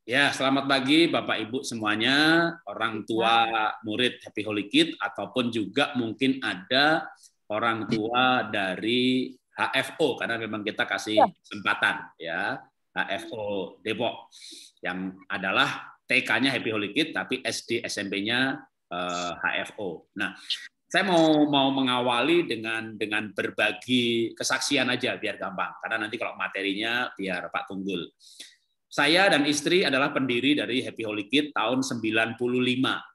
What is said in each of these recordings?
Ya, selamat pagi Bapak Ibu semuanya, orang tua murid Happy Holy Kid, ataupun juga mungkin ada orang tua dari HFO, karena memang kita kasih kesempatan ya, HFO Depok, yang adalah TK-nya Happy Holy Kid, tapi SD SMP-nya HFO. Nah, saya mau mengawali dengan berbagi kesaksian aja biar gampang, karena nanti kalau materinya biar Pak Tunggul. Saya dan istri adalah pendiri dari Happy Holy Kid tahun 95.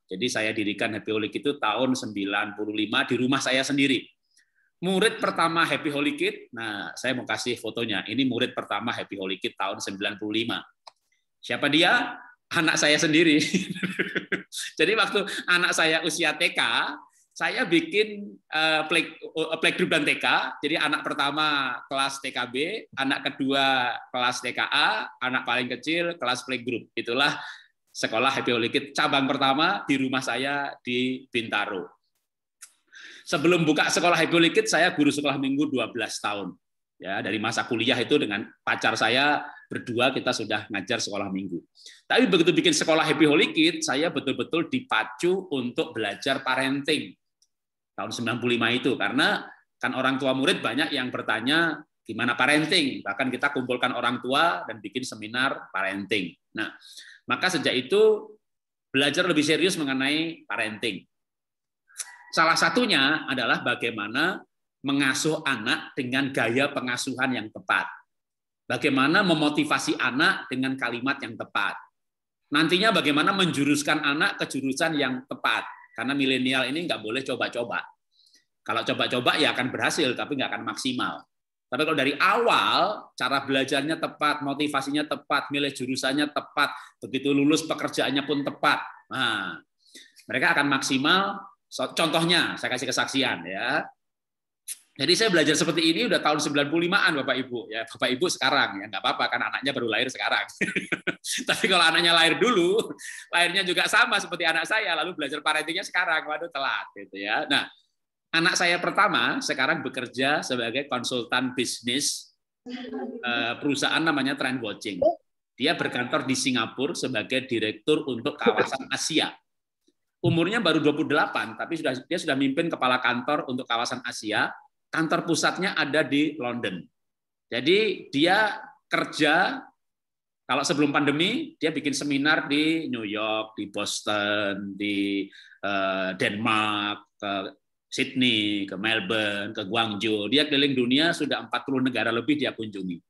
Jadi saya dirikan Happy Holy Kid itu tahun 95 di rumah saya sendiri. Murid pertama Happy Holy Kid, nah saya mau kasih fotonya. Ini murid pertama Happy Holy Kid tahun 95. Siapa dia? Anak saya sendiri. Jadi waktu anak saya usia TK, saya bikin playgroup dan TK. Jadi anak pertama kelas TKB, anak kedua kelas TKA, anak paling kecil kelas playgroup. Itulah sekolah Happy Holy Kid cabang pertama di rumah saya di Bintaro. Sebelum buka sekolah Happy Holy Kid, saya guru sekolah minggu 12 tahun. Ya, dari masa kuliah itu dengan pacar saya berdua kita sudah ngajar sekolah minggu. Tapi begitu bikin sekolah Happy Holy Kid, saya betul-betul dipacu untuk belajar parenting. Tahun 95 itu, karena kan orang tua murid banyak yang bertanya gimana parenting, bahkan kita kumpulkan orang tua dan bikin seminar parenting. Nah, maka sejak itu belajar lebih serius mengenai parenting. Salah satunya adalah bagaimana mengasuh anak dengan gaya pengasuhan yang tepat. Bagaimana memotivasi anak dengan kalimat yang tepat. Nantinya bagaimana menjuruskan anak ke jurusan yang tepat. Karena milenial ini nggak boleh coba-coba. Kalau coba-coba ya akan berhasil, tapi nggak akan maksimal. Tapi kalau dari awal, cara belajarnya tepat, motivasinya tepat, milih jurusannya tepat, begitu lulus pekerjaannya pun tepat. Nah, mereka akan maksimal. Contohnya, saya kasih kesaksian ya. Jadi saya belajar seperti ini udah tahun 95-an Bapak Ibu. Ya, Bapak Ibu sekarang ya nggak apa-apa kan anaknya baru lahir sekarang. Tapi kalau anaknya lahir dulu, lahirnya juga sama seperti anak saya, lalu belajar parentingnya sekarang, waduh telat gitu ya. Nah, anak saya pertama sekarang bekerja sebagai konsultan bisnis perusahaan namanya Trend Watching. Dia berkantor di Singapura sebagai direktur untuk kawasan Asia. Umurnya baru 28, tapi dia sudah mimpin kepala kantor untuk kawasan Asia. Kantor pusatnya ada di London. Jadi dia kerja, kalau sebelum pandemi, dia bikin seminar di New York, di Boston, di Denmark, ke Sydney, ke Melbourne, ke Guangzhou. Dia keliling dunia, sudah 40 negara lebih dia kunjungi.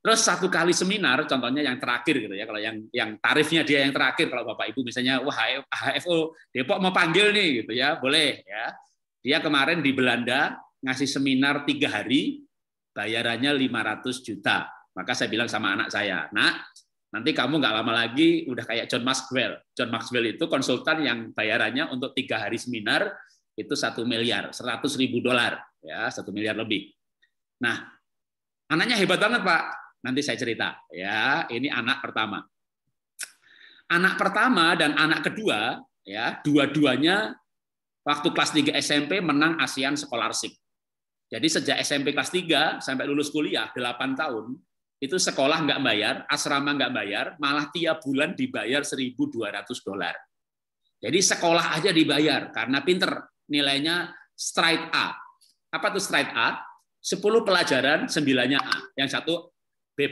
Terus satu kali seminar, contohnya yang terakhir gitu ya, kalau yang tarifnya dia yang terakhir, kalau Bapak Ibu misalnya, wah HFO Depok mau panggil nih, gitu ya, boleh ya. Dia kemarin di Belanda ngasih seminar 3 hari, bayarannya 500 juta. Maka saya bilang sama anak saya, nak, nanti kamu nggak lama lagi udah kayak John Maxwell. John Maxwell itu konsultan yang bayarannya untuk 3 hari seminar itu 1 miliar, 100.000 dolar, ya 1 miliar lebih. Nah, anaknya hebat banget Pak. Nanti saya cerita, ya. Ini anak pertama. Anak pertama dan anak kedua, ya, dua-duanya waktu kelas 3 SMP menang ASEAN Scholarship. Jadi sejak SMP kelas 3 sampai lulus kuliah 8 tahun, itu sekolah nggak bayar, asrama nggak bayar, malah tiap bulan dibayar 1.200 dolar. Jadi sekolah aja dibayar karena pinter, nilainya straight A. Apa tuh straight A? 10 pelajaran 9-nya A, yang satu B+.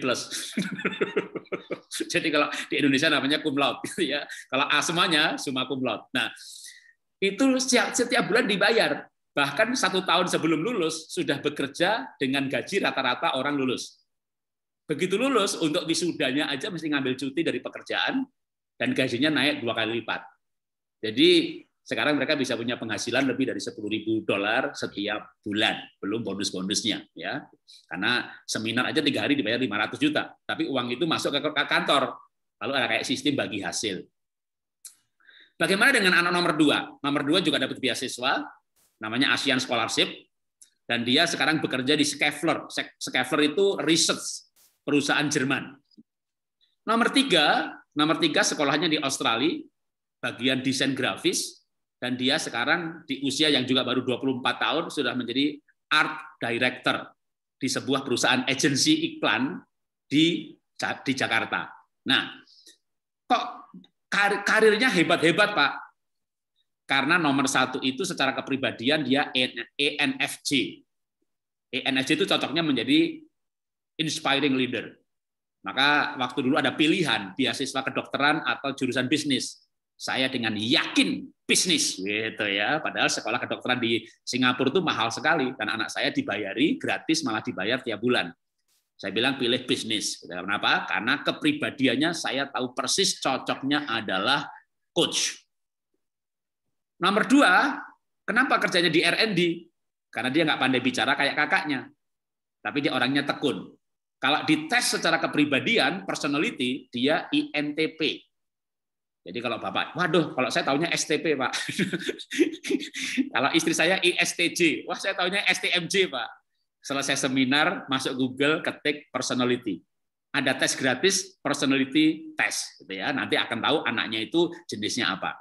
Jadi kalau di Indonesia namanya cum laude gitu ya. Kalau A semuanya summa cum laude. Nah, itu setiap bulan dibayar. Bahkan 1 tahun sebelum lulus sudah bekerja dengan gaji rata-rata orang lulus. Begitu lulus, untuk wisudanya aja mesti ngambil cuti dari pekerjaan dan gajinya naik 2 kali lipat. Jadi sekarang mereka bisa punya penghasilan lebih dari 10.000 dolar setiap bulan, belum bonus-bonusnya ya. Karena seminar aja 3 hari dibayar 500 juta, tapi uang itu masuk ke kantor. Lalu ada kayak sistem bagi hasil. Bagaimana dengan anak nomor 2? Nomor 2 juga dapat beasiswa, namanya ASEAN Scholarship, dan dia sekarang bekerja di Schaeffler. Schaeffler itu research, perusahaan Jerman. Nomor 3 sekolahnya di Australia, bagian desain grafis, dan dia sekarang di usia yang juga baru 24 tahun sudah menjadi art director di sebuah perusahaan agensi iklan di Jakarta. Nah, kok karirnya hebat-hebat, Pak? Karena nomor satu itu secara kepribadian dia ENFJ. ENFJ itu cocoknya menjadi inspiring leader. Maka waktu dulu ada pilihan beasiswa kedokteran atau jurusan bisnis. Saya dengan yakin bisnis, gitu ya. Padahal sekolah kedokteran di Singapura itu mahal sekali dan anak saya dibayari gratis, malah dibayar tiap bulan. Saya bilang pilih bisnis. Kenapa? Karena kepribadiannya saya tahu persis cocoknya adalah coach. Nomor dua, kenapa kerjanya di R&D? Karena dia nggak pandai bicara kayak kakaknya, tapi dia orangnya tekun. Kalau dites secara kepribadian, personality, dia INTP. Jadi kalau Bapak, waduh, kalau saya taunya STP, Pak. Kalau istri saya ISTJ, wah saya taunya STMJ, Pak. Selesai seminar, masuk Google, ketik personality. Ada tes gratis, personality test. Gitu ya. Nanti akan tahu anaknya itu jenisnya apa.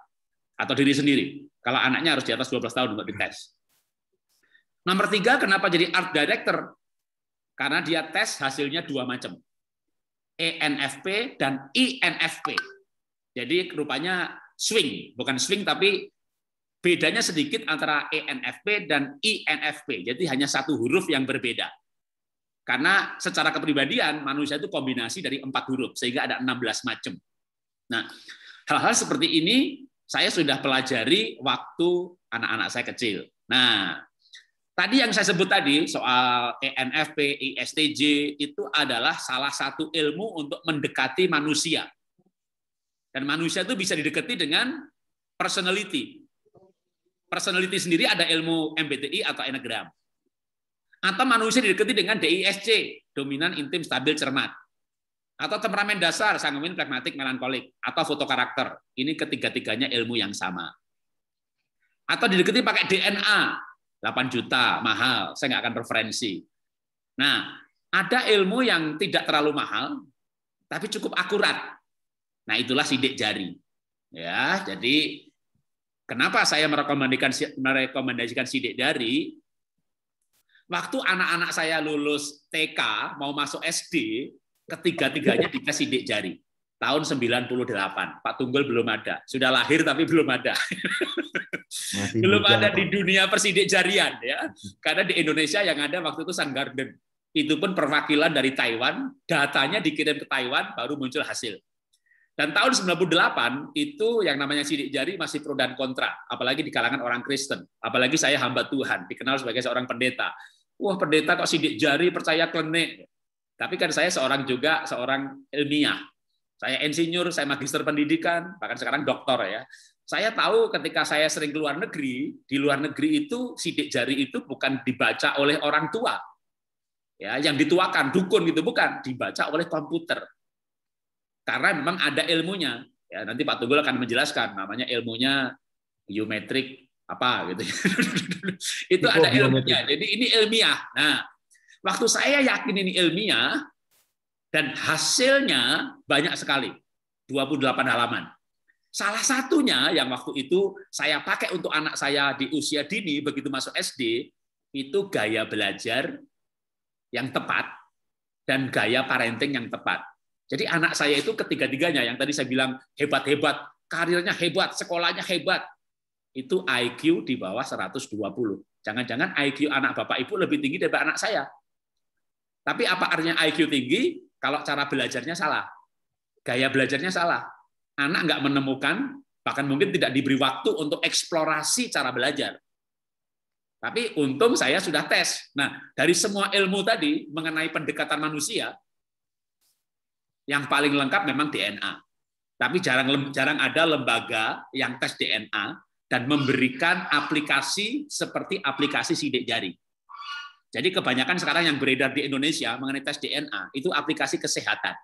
Atau diri sendiri. Kalau anaknya harus di atas 12 tahun untuk dites. Nomor 3, kenapa jadi art director? Karena dia tes hasilnya 2 macam. ENFP dan INFP. Jadi rupanya swing, bukan swing tapi bedanya sedikit antara ENFP dan INFP. Jadi hanya 1 huruf yang berbeda. Karena secara kepribadian manusia itu kombinasi dari 4 huruf sehingga ada 16 macam. Nah, hal-hal seperti ini saya sudah pelajari waktu anak-anak saya kecil. Nah, tadi yang saya sebut tadi soal ENFP, ISTJ itu adalah salah satu ilmu untuk mendekati manusia. Dan manusia itu bisa didekati dengan personality. Personality sendiri ada ilmu MBTI atau Enneagram. Atau manusia didekati dengan DISC, dominan, intim, stabil, cermat. Atau temperamen dasar, sanguin, pragmatik, melankolik. Atau foto karakter. Ini ketiga-tiganya ilmu yang sama. Atau didekati pakai DNA, 8 juta, mahal, saya nggak akan preferensi. Nah, ada ilmu yang tidak terlalu mahal, tapi cukup akurat. Nah, itulah sidik jari. Ya, jadi kenapa saya merekomendasikan sidik jari? Waktu anak-anak saya lulus TK, mau masuk SD, ketiga-tiganya dikasih sidik jari. Tahun 98. Pak Tunggul belum ada. Sudah lahir tapi belum ada. Belum ada di dunia persidik jarian, ya. Karena di Indonesia yang ada waktu itu Sun Garden. Itu pun perwakilan dari Taiwan, datanya dikirim ke Taiwan baru muncul hasil. Dan tahun 98 itu yang namanya sidik jari masih pro dan kontra, apalagi di kalangan orang Kristen. Apalagi saya hamba Tuhan, dikenal sebagai seorang pendeta. Wah, pendeta kok sidik jari, percaya klenik. Tapi kan saya seorang ilmiah. Saya insinyur, saya magister pendidikan, bahkan sekarang doktor ya. Saya tahu ketika saya sering keluar negeri, di luar negeri itu sidik jari itu bukan dibaca oleh orang tua. Ya, yang dituakan, dukun gitu bukan, dibaca oleh komputer. Karena memang ada ilmunya. Ya, nanti Pak Tunggul akan menjelaskan namanya ilmunya biometrik apa gitu. Itu ada ilmunya. Jadi ini ilmiah. Nah, waktu saya yakin ini ilmiah dan hasilnya banyak sekali. 28 halaman. Salah satunya yang waktu itu saya pakai untuk anak saya di usia dini begitu masuk SD itu gaya belajar yang tepat dan gaya parenting yang tepat. Jadi anak saya itu ketiga-tiganya yang tadi saya bilang hebat-hebat, karirnya hebat, sekolahnya hebat. Itu IQ di bawah 120. Jangan-jangan IQ anak Bapak Ibu lebih tinggi daripada anak saya. Tapi apa artinya IQ tinggi kalau cara belajarnya salah? Gaya belajarnya salah. Anak nggak menemukan, bahkan mungkin tidak diberi waktu untuk eksplorasi cara belajar. Tapi untung saya sudah tes. Nah, dari semua ilmu tadi mengenai pendekatan manusia, yang paling lengkap memang DNA. Tapi jarang ada lembaga yang tes DNA dan memberikan aplikasi seperti aplikasi sidik jari. Jadi kebanyakan sekarang yang beredar di Indonesia mengenai tes DNA itu aplikasi kesehatan.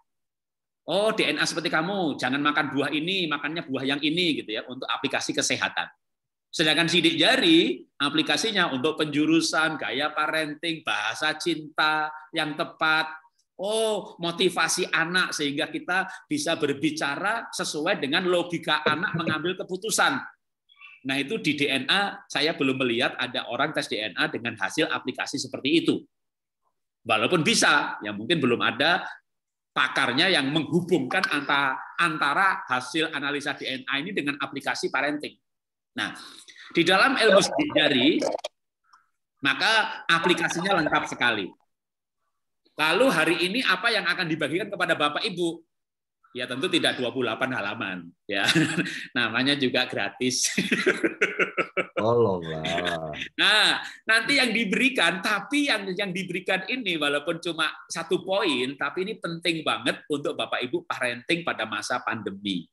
Oh, DNA seperti kamu, jangan makan buah ini, makannya buah yang ini gitu ya, untuk aplikasi kesehatan. Sedangkan sidik jari aplikasinya untuk penjurusan, gaya parenting, bahasa cinta yang tepat. Oh, motivasi anak sehingga kita bisa berbicara sesuai dengan logika anak mengambil keputusan. Nah, itu di DNA saya belum melihat ada orang tes DNA dengan hasil aplikasi seperti itu. Walaupun bisa, ya mungkin belum ada pakarnya yang menghubungkan antara hasil analisa DNA ini dengan aplikasi parenting. Nah, di dalam ilmu sidik jari, maka aplikasinya lengkap sekali. Lalu hari ini apa yang akan dibagikan kepada Bapak Ibu? Ya tentu tidak 28 halaman, ya. Namanya juga gratis. Tolonglah. Nah, nanti yang diberikan, tapi yang diberikan ini walaupun cuma 1 poin, tapi ini penting banget untuk Bapak Ibu parenting pada masa pandemi.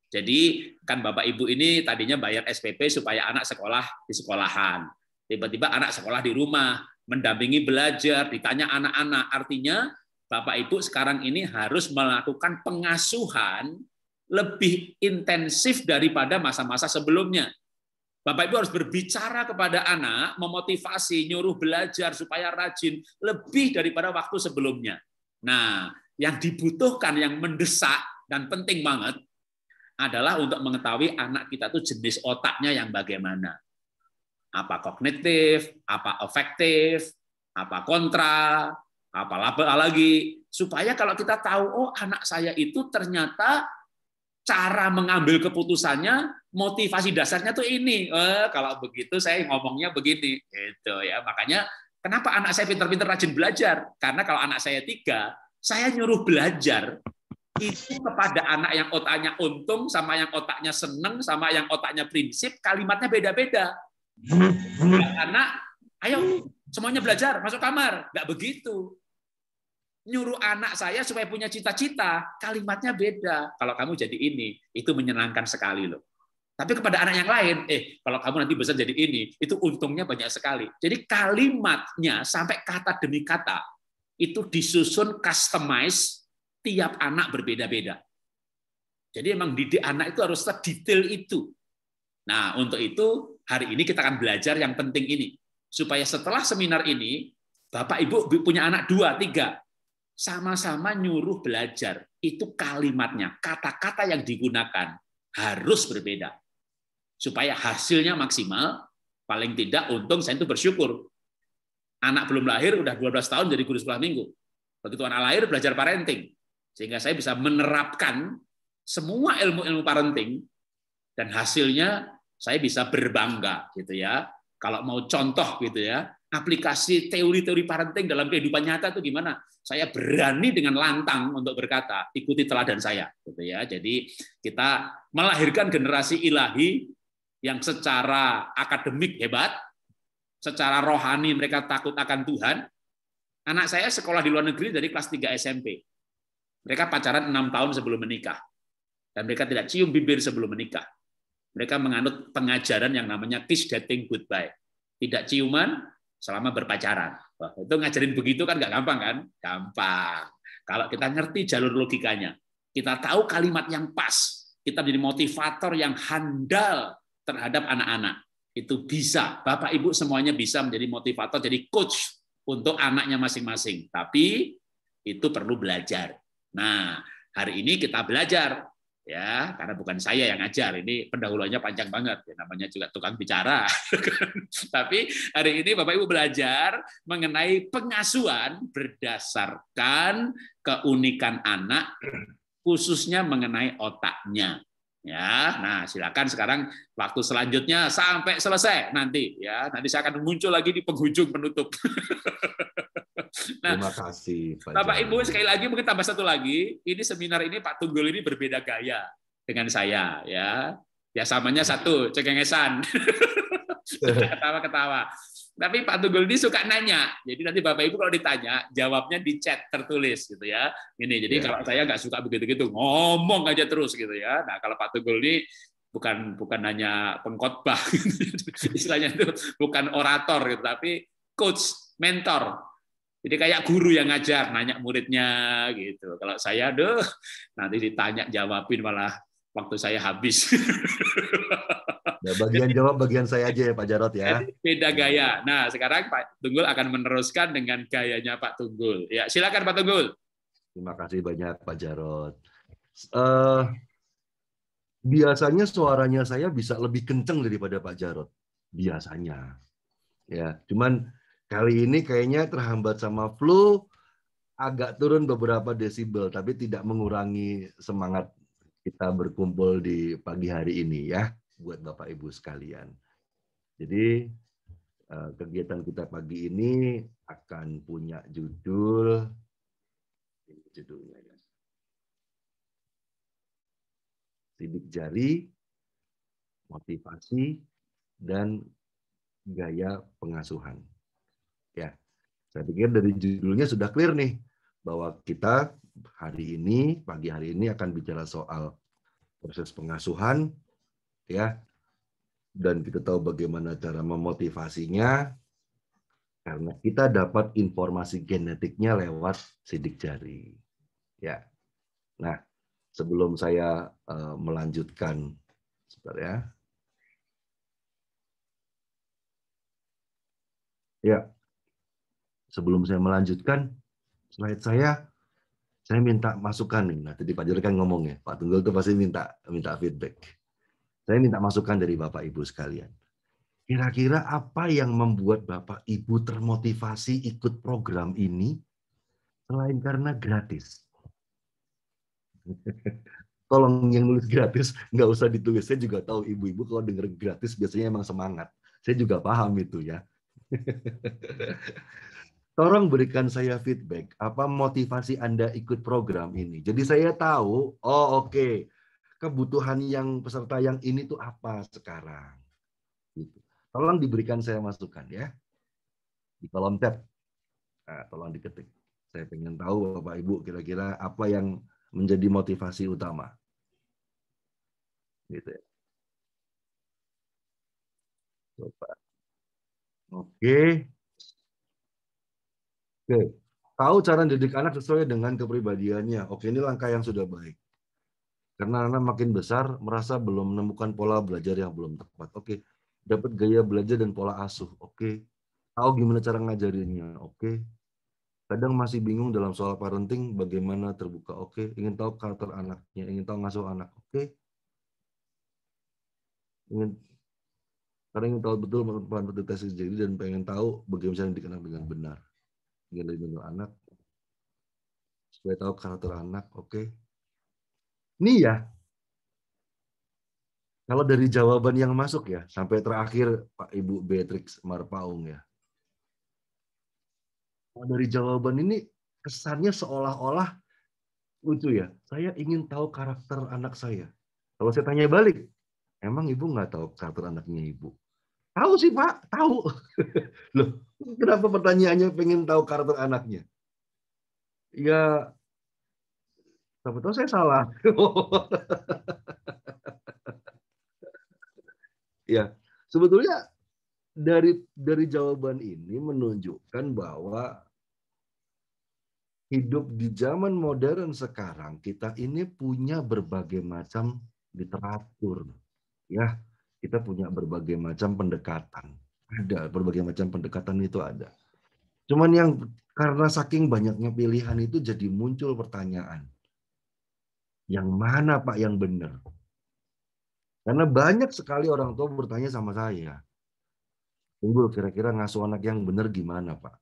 Jadi kan Bapak Ibu ini tadinya bayar SPP supaya anak sekolah di sekolahan. Tiba-tiba anak sekolah di rumah, mendampingi belajar, ditanya anak-anak. Artinya Bapak Ibu sekarang ini harus melakukan pengasuhan lebih intensif daripada masa-masa sebelumnya. Bapak Ibu harus berbicara kepada anak, memotivasi, nyuruh belajar supaya rajin, lebih daripada waktu sebelumnya. Nah, yang dibutuhkan, yang mendesak dan penting banget adalah untuk mengetahui anak kita itu jenis otaknya yang bagaimana. Apa kognitif, apa afektif, apa kontra, apa lagi, supaya kalau kita tahu, oh anak saya itu ternyata cara mengambil keputusannya, motivasi dasarnya tuh ini. Kalau begitu saya ngomongnya begini, gitu ya. Makanya kenapa anak saya pintar-pintar rajin belajar? Karena kalau anak saya 3, saya nyuruh belajar itu kepada anak yang otaknya untung, sama yang otaknya seneng, sama yang otaknya prinsip, kalimatnya beda-beda. Anak, ayo semuanya belajar, masuk kamar, nggak begitu. Nyuruh anak saya supaya punya cita-cita, kalimatnya beda. Kalau kamu jadi ini, itu menyenangkan sekali loh. Tapi kepada anak yang lain, kalau kamu nanti besar jadi ini, itu untungnya banyak sekali. Jadi kalimatnya sampai kata demi kata itu disusun customize, tiap anak berbeda-beda. Jadi emang didik anak itu harus sedetail itu. Nah, untuk itu hari ini kita akan belajar yang penting ini. Supaya setelah seminar ini, Bapak Ibu punya anak 2, 3, sama-sama nyuruh belajar. Itu kalimatnya, kata-kata yang digunakan harus berbeda. Supaya hasilnya maksimal, paling tidak untung saya itu bersyukur. Anak belum lahir, udah 12 tahun jadi guru sekolah minggu. Begitu anak lahir, belajar parenting. Sehingga saya bisa menerapkan semua ilmu-ilmu parenting, dan hasilnya saya bisa berbangga gitu ya. Kalau mau contoh gitu ya, aplikasi teori-teori parenting dalam kehidupan nyata itu gimana? Saya berani dengan lantang untuk berkata, ikuti teladan saya gitu ya. Jadi kita melahirkan generasi ilahi yang secara akademik hebat, secara rohani mereka takut akan Tuhan. Anak saya sekolah di luar negeri dari kelas 3 SMP. Mereka pacaran 6 tahun sebelum menikah. Dan mereka tidak cium bibir sebelum menikah. Mereka menganut pengajaran yang namanya kiss dating goodbye. Tidak ciuman selama berpacaran. Wah, itu ngajarin begitu kan nggak gampang kan? Gampang. Kalau kita ngerti jalur logikanya, kita tahu kalimat yang pas, kita menjadi motivator yang handal terhadap anak-anak. Itu bisa. Bapak Ibu semuanya bisa menjadi motivator, jadi coach untuk anaknya masing-masing. Tapi itu perlu belajar. Nah, hari ini kita belajar. Ya, karena bukan saya yang ngajar, ini pendahuluannya panjang banget, ya, namanya juga tukang bicara. Tapi hari ini Bapak Ibu belajar mengenai pengasuhan berdasarkan keunikan anak, khususnya mengenai otaknya. Ya, nah silakan sekarang waktu selanjutnya sampai selesai nanti ya. Nanti saya akan muncul lagi di penghujung penutup. Nah, terima kasih Pak Bapak Jarod. Ibu sekali lagi mungkin tambah satu lagi, ini seminar ini Pak Tunggul ini berbeda gaya dengan saya ya. Ya samanya satu, cengengesan. Ketawa-ketawa. Tapi Pak Tunggul ini suka nanya. Jadi nanti Bapak Ibu kalau ditanya, jawabnya di chat tertulis gitu ya. Ini jadi kalau saya nggak suka begitu-gitu, ngomong aja terus gitu ya. Nah, kalau Pak Tunggul ini bukan hanya pengkhotbah, istilahnya itu bukan orator gitu, tapi coach, mentor. Jadi kayak guru yang ngajar, nanya muridnya gitu. Kalau saya, nanti ditanya jawabin malah waktu saya habis. Ya, bagian jawab bagian saya aja ya Pak Jarod ya. Jadi beda gaya. Nah, sekarang Pak Tunggul akan meneruskan dengan gayanya Pak Tunggul. Ya, silakan Pak Tunggul. Terima kasih banyak Pak Jarod. Biasanya suaranya saya bisa lebih kenceng daripada Pak Jarod. Biasanya. Ya, cuman kali ini kayaknya terhambat sama flu agak turun beberapa desibel, tapi tidak mengurangi semangat kita berkumpul di pagi hari ini ya, buat Bapak Ibu sekalian. Jadi kegiatan kita pagi ini akan punya judulnya ya. Sidik jari, motivasi, dan gaya pengasuhan. Ya, saya pikir dari judulnya sudah clear nih bahwa kita hari ini, pagi hari ini akan bicara soal proses pengasuhan, ya, dan kita tahu bagaimana cara memotivasinya karena kita dapat informasi genetiknya lewat sidik jari. Ya, nah sebelum saya melanjutkan, sebentar ya. Ya, sebelum saya melanjutkan slide saya minta masukan nih. Nah, tadi Pak Jero kan ngomong ya, Pak Tunggul tuh pasti minta feedback. Saya minta masukan dari Bapak Ibu sekalian. Kira-kira apa yang membuat Bapak Ibu termotivasi ikut program ini selain karena gratis? Tolong yang nulis gratis nggak usah ditulis. Saya juga tahu ibu-ibu kalau denger gratis biasanya emang semangat. Saya juga paham itu ya. Tolong berikan saya feedback. Apa motivasi Anda ikut program ini? Jadi saya tahu, oh oke, kebutuhan yang peserta yang ini tuh apa sekarang. Gitu. Tolong diberikan saya masukan ya. Di kolom chat. Nah, tolong diketik. Saya pengen tahu Bapak Ibu kira-kira apa yang menjadi motivasi utama. Gitu ya. Coba. Oke. Oke. Tahu cara didik anak sesuai dengan kepribadiannya. Oke, ini langkah yang sudah baik. Karena anak makin besar, merasa belum menemukan pola belajar yang belum tepat. Oke, dapat gaya belajar dan pola asuh. Oke, tahu gimana cara ngajarinnya. Oke, kadang masih bingung dalam soal parenting, bagaimana terbuka. Oke, ingin tahu karakter anaknya, ingin tahu ngasuh anak. Oke, karena ingin tahu betul peran deteksi diri dan pengen tahu bagaimana cara dididik anak dengan benar. Ingin lebih anak, supaya tahu karakter anak. Oke, ini ya. Kalau dari jawaban yang masuk ya, sampai terakhir Pak Ibu Beatrix Marpaung ya. Dari jawaban ini kesannya seolah-olah lucu ya. Saya ingin tahu karakter anak saya. Kalau saya tanya balik, emang ibu nggak tahu karakter anaknya ibu? Tahu sih Pak, tahu. Loh, kenapa pertanyaannya pengen tahu karakter anaknya? Ya, siapa tahu saya salah. Ya, sebetulnya dari jawaban ini menunjukkan bahwa hidup di zaman modern sekarang, kita ini punya berbagai macam literatur. Ya, kita punya berbagai macam pendekatan. Ada, berbagai macam pendekatan itu ada. Cuman yang karena saking banyaknya pilihan itu jadi muncul pertanyaan. Yang mana Pak yang benar? Karena banyak sekali orang tua bertanya sama saya. Tunggu, kira-kira ngasuh anak yang benar gimana Pak?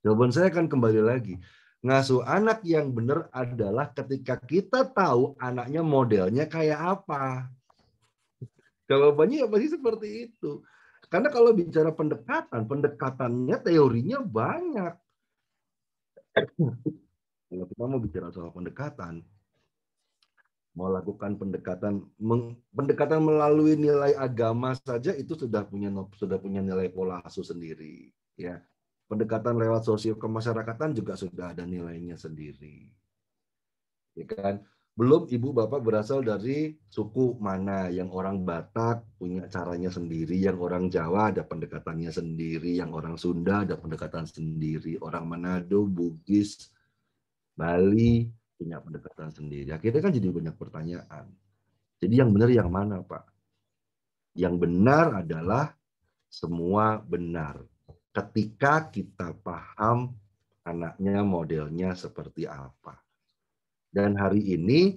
Jawaban saya akan kembali lagi. Ngasuh anak yang benar adalah ketika kita tahu anaknya modelnya kayak apa. Jawabannya ya pasti seperti itu. Karena kalau bicara pendekatan, pendekatannya teorinya banyak. Kalau kita mau bicara soal pendekatan, mau lakukan pendekatan melalui nilai agama saja itu sudah punya nilai pola asuh sendiri. Ya, pendekatan lewat sosio kemasyarakatan juga sudah ada nilainya sendiri. Ya kan? Belum ibu bapak berasal dari suku mana, yang orang Batak punya caranya sendiri, yang orang Jawa ada pendekatannya sendiri, yang orang Sunda ada pendekatan sendiri, orang Manado, Bugis, Bali punya pendekatan sendiri. Akhirnya kan jadi banyak pertanyaan. Jadi yang benar yang mana Pak? Yang benar adalah semua benar. Ketika kita paham anaknya modelnya seperti apa. Dan hari ini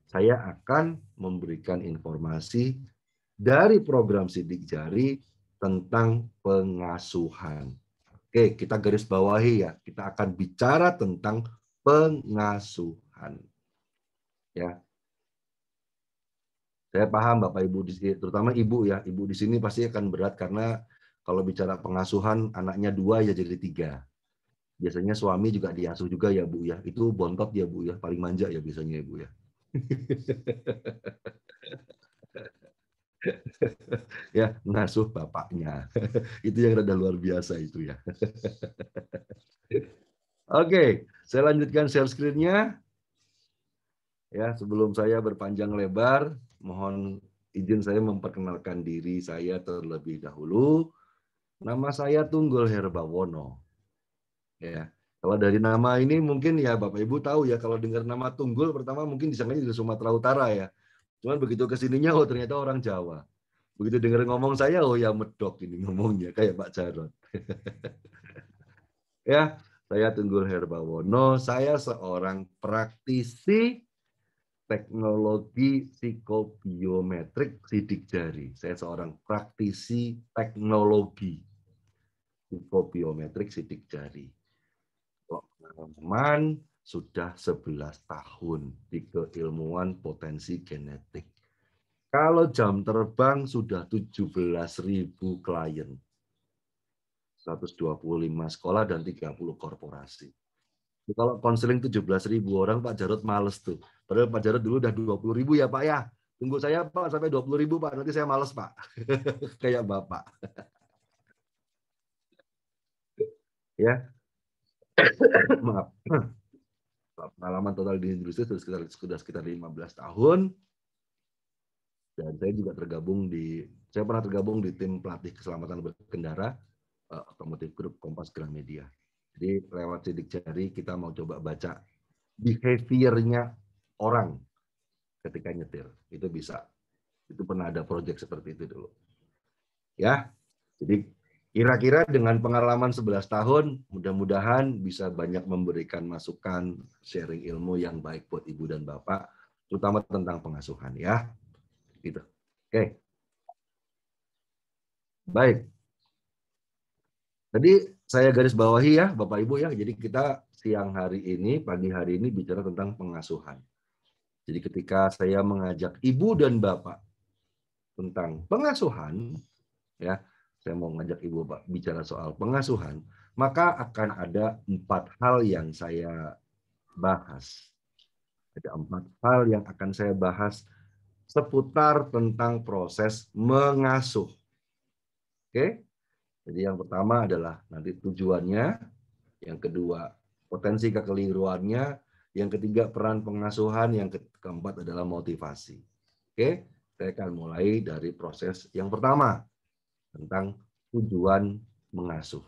saya akan memberikan informasi dari program sidik jari tentang pengasuhan. Oke, Oke, kita garis bawahi ya. Kita akan bicara tentang pengasuhan. Ya. Saya paham Bapak Ibu di sini, terutama Ibu ya. Ibu di sini pasti akan berat karena kalau bicara pengasuhan anaknya 2 ya jadi 3. Biasanya suami juga diasuh juga ya Bu ya. Itu bontot ya Bu ya, paling manja ya biasanya ya Bu ya. Ya, ngasuh bapaknya. Itu yang rada luar biasa itu ya. Oke, saya lanjutkan share screen-nya. Ya, sebelum saya berpanjang lebar, mohon izin saya memperkenalkan diri saya terlebih dahulu. Nama saya Tunggul Herbawono. Ya, kalau dari nama ini mungkin ya Bapak Ibu tahu ya, kalau dengar nama Tunggul pertama mungkin disangkanya dari Sumatera Utara ya. Cuman begitu kesininya, oh ternyata orang Jawa. Begitu dengar ngomong saya, oh ya medok ini ngomongnya kayak Pak Jarod. Ya, saya Tunggul Herbawono. Saya seorang praktisi teknologi psikobiometrik sidik jari. Saya seorang praktisi teknologi psikobiometrik sidik jari. Pengalaman sudah 11 tahun di keilmuan potensi genetik. Kalau jam terbang sudah 17.000 klien. 125 sekolah dan 30 korporasi. Kalau konseling 17.000 orang, Pak Jarod males tuh. Padahal Pak Jarod dulu udah 20.000 ya Pak ya. Tunggu saya Pak sampai 20.000 Pak, nanti saya males Pak. Kayak Bapak. Ya, maaf. Pengalaman total di industri sudah sekitar 15 tahun. Dan saya juga saya pernah tergabung di tim pelatih keselamatan berkendara otomotif grup Kompas Gramedia. Jadi lewat sidik jari kita mau coba baca behavior-nya orang ketika nyetir. Itu bisa. Itu pernah ada proyek seperti itu dulu. Ya. Jadi kira-kira dengan pengalaman 11 tahun, mudah-mudahan bisa banyak memberikan masukan, sharing ilmu yang baik buat Ibu dan Bapak, terutama tentang pengasuhan ya. Gitu. Oke. Baik. Jadi saya garis bawahi ya Bapak Ibu ya. Jadi kita siang hari ini, pagi hari ini bicara tentang pengasuhan. Jadi ketika saya mengajak Ibu dan Bapak tentang pengasuhan, ya, saya mau ngajak Ibu Bapak bicara soal pengasuhan, maka akan ada 4 hal yang saya bahas. Ada 4 hal yang akan saya bahas seputar tentang proses mengasuh. Oke? Jadi yang pertama adalah nanti tujuannya, yang kedua potensi kekeliruannya, yang ketiga peran pengasuhan, yang keempat adalah motivasi. Oke, saya akan mulai dari proses yang pertama tentang tujuan mengasuh.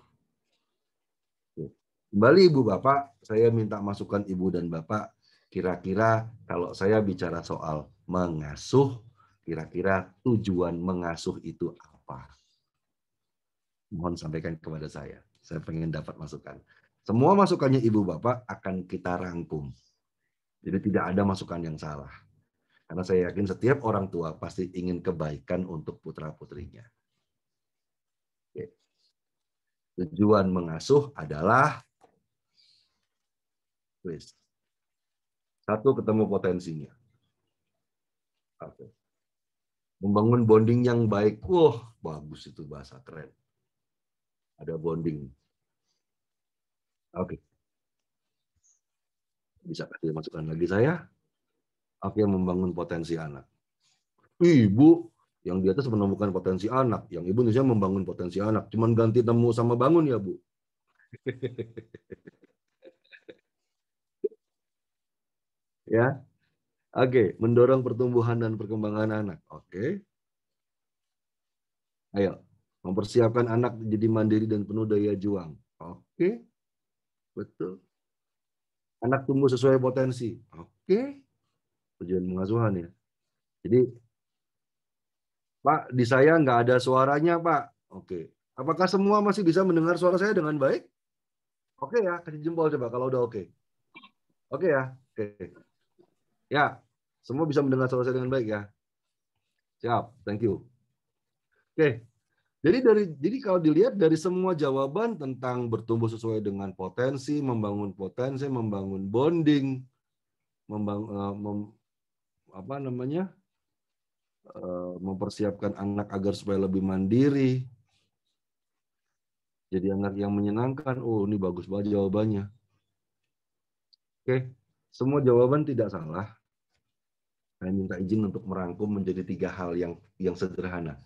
Kembali Ibu Bapak, saya minta masukan Ibu dan Bapak, kira-kira kalau saya bicara soal mengasuh, kira-kira tujuan mengasuh itu apa? Mohon sampaikan kepada saya. Saya pengen dapat masukan. Semua masukannya Ibu Bapak akan kita rangkum. Jadi tidak ada masukan yang salah. Karena saya yakin setiap orang tua pasti ingin kebaikan untuk putra-putrinya. Oke. Tujuan mengasuh adalah satu, ketemu potensinya. Oke. Membangun bonding yang baik. Wah, bagus itu bahasa keren. Ada bonding. Oke. Bisa kasih masukan lagi saya? Oke, membangun potensi anak. Ibu yang di atas menemukan potensi anak, yang ibu Indonesia membangun potensi anak. Cuman ganti temu sama bangun ya, Bu. Ya. Oke, mendorong pertumbuhan dan perkembangan anak. Oke. Ayo, mempersiapkan anak jadi mandiri dan penuh daya juang. Oke. Betul. Anak tumbuh sesuai potensi. Oke. Tujuan pengasuhan ya. Jadi, Pak, di saya nggak ada suaranya, Pak. Oke. Apakah semua masih bisa mendengar suara saya dengan baik? Oke ya, kasih jempol coba kalau udah oke. Oke ya. Oke. Ya, semua bisa mendengar suara saya dengan baik ya. Siap, thank you. Oke. Jadi kalau dilihat dari semua jawaban tentang bertumbuh sesuai dengan potensi, membangun bonding, mempersiapkan anak agar supaya lebih mandiri, jadi anak yang menyenangkan. Oh, ini bagus banget jawabannya. Oke, semua jawaban tidak salah. Saya minta izin untuk merangkum menjadi 3 hal yang sederhana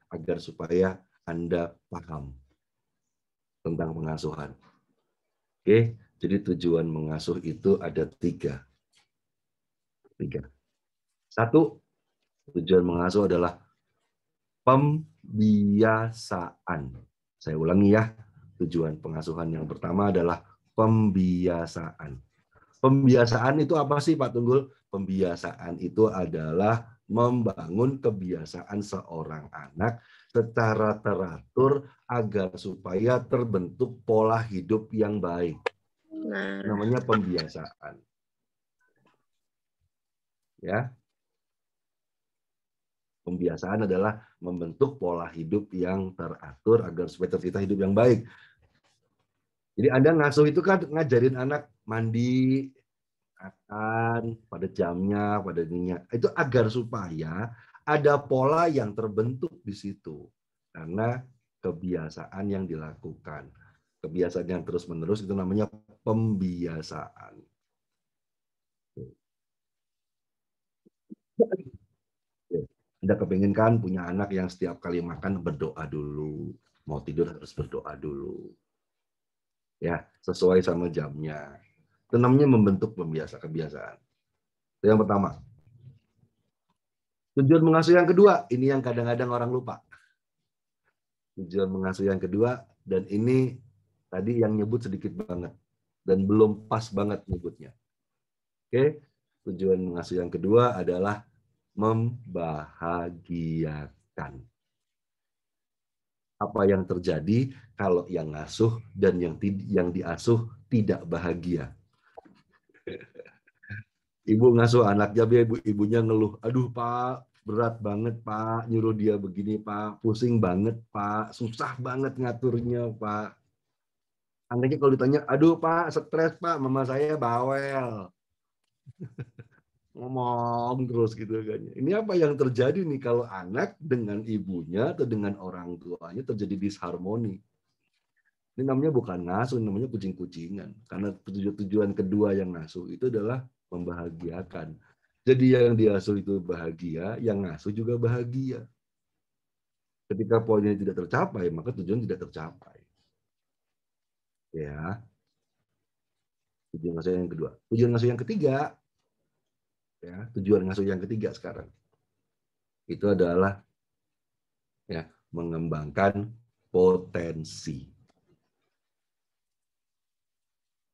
agar supaya Anda paham tentang pengasuhan. Oke, jadi tujuan mengasuh itu ada 3. 3. 1, tujuan mengasuh adalah pembiasaan. Saya ulangi ya, tujuan pengasuhan yang pertama adalah pembiasaan. Pembiasaan itu apa sih Pak Tunggul? Pembiasaan itu adalah membangun kebiasaan seorang anak secara teratur agar supaya terbentuk pola hidup yang baik. Namanya pembiasaan. Ya. Pembiasaan adalah membentuk pola hidup yang teratur agar supaya tercipta hidup yang baik. Jadi Anda ngasuh itu kan ngajarin anak mandi, makan pada jamnya, pada ininya. Itu agar supaya ada pola yang terbentuk di situ. Karena kebiasaan yang dilakukan. Kebiasaan yang terus-menerus itu namanya pembiasaan. Anda kepingin kan punya anak yang setiap kali makan berdoa dulu. Mau tidur harus berdoa dulu. Ya, sesuai sama jamnya. Itu namanya membentuk kebiasaan. Itu yang pertama. Tujuan mengasuh yang kedua, ini yang kadang-kadang orang lupa. Tujuan mengasuh yang kedua, dan ini tadi yang nyebut sedikit banget. Dan belum pas banget nyebutnya. Oke, tujuan mengasuh yang kedua adalah membahagiakan. Apa yang terjadi kalau yang ngasuh dan yang diasuh tidak bahagia? Ibu ngasuh anaknya, ibunya ngeluh, aduh Pak, berat banget Pak, nyuruh dia begini Pak, pusing banget Pak, susah banget ngaturnya Pak. Anaknya kalau ditanya, aduh Pak, stres Pak, mama saya bawel. Ngomong terus gitu kan. Ini apa yang terjadi nih kalau anak dengan ibunya atau dengan orang tuanya terjadi disharmoni? Ini namanya bukan ngasuh, namanya kucing-kucingan. Karena tujuan kedua yang ngasuh itu adalah membahagiakan. Jadi yang diasuh itu bahagia, yang ngasuh juga bahagia. Ketika poinnya tidak tercapai, maka tujuan tidak tercapai. Ya. Tujuan ngasuh yang kedua. Tujuan ngasuh yang ketiga, ya, tujuan ngasuh yang ketiga sekarang itu adalah ya mengembangkan potensi.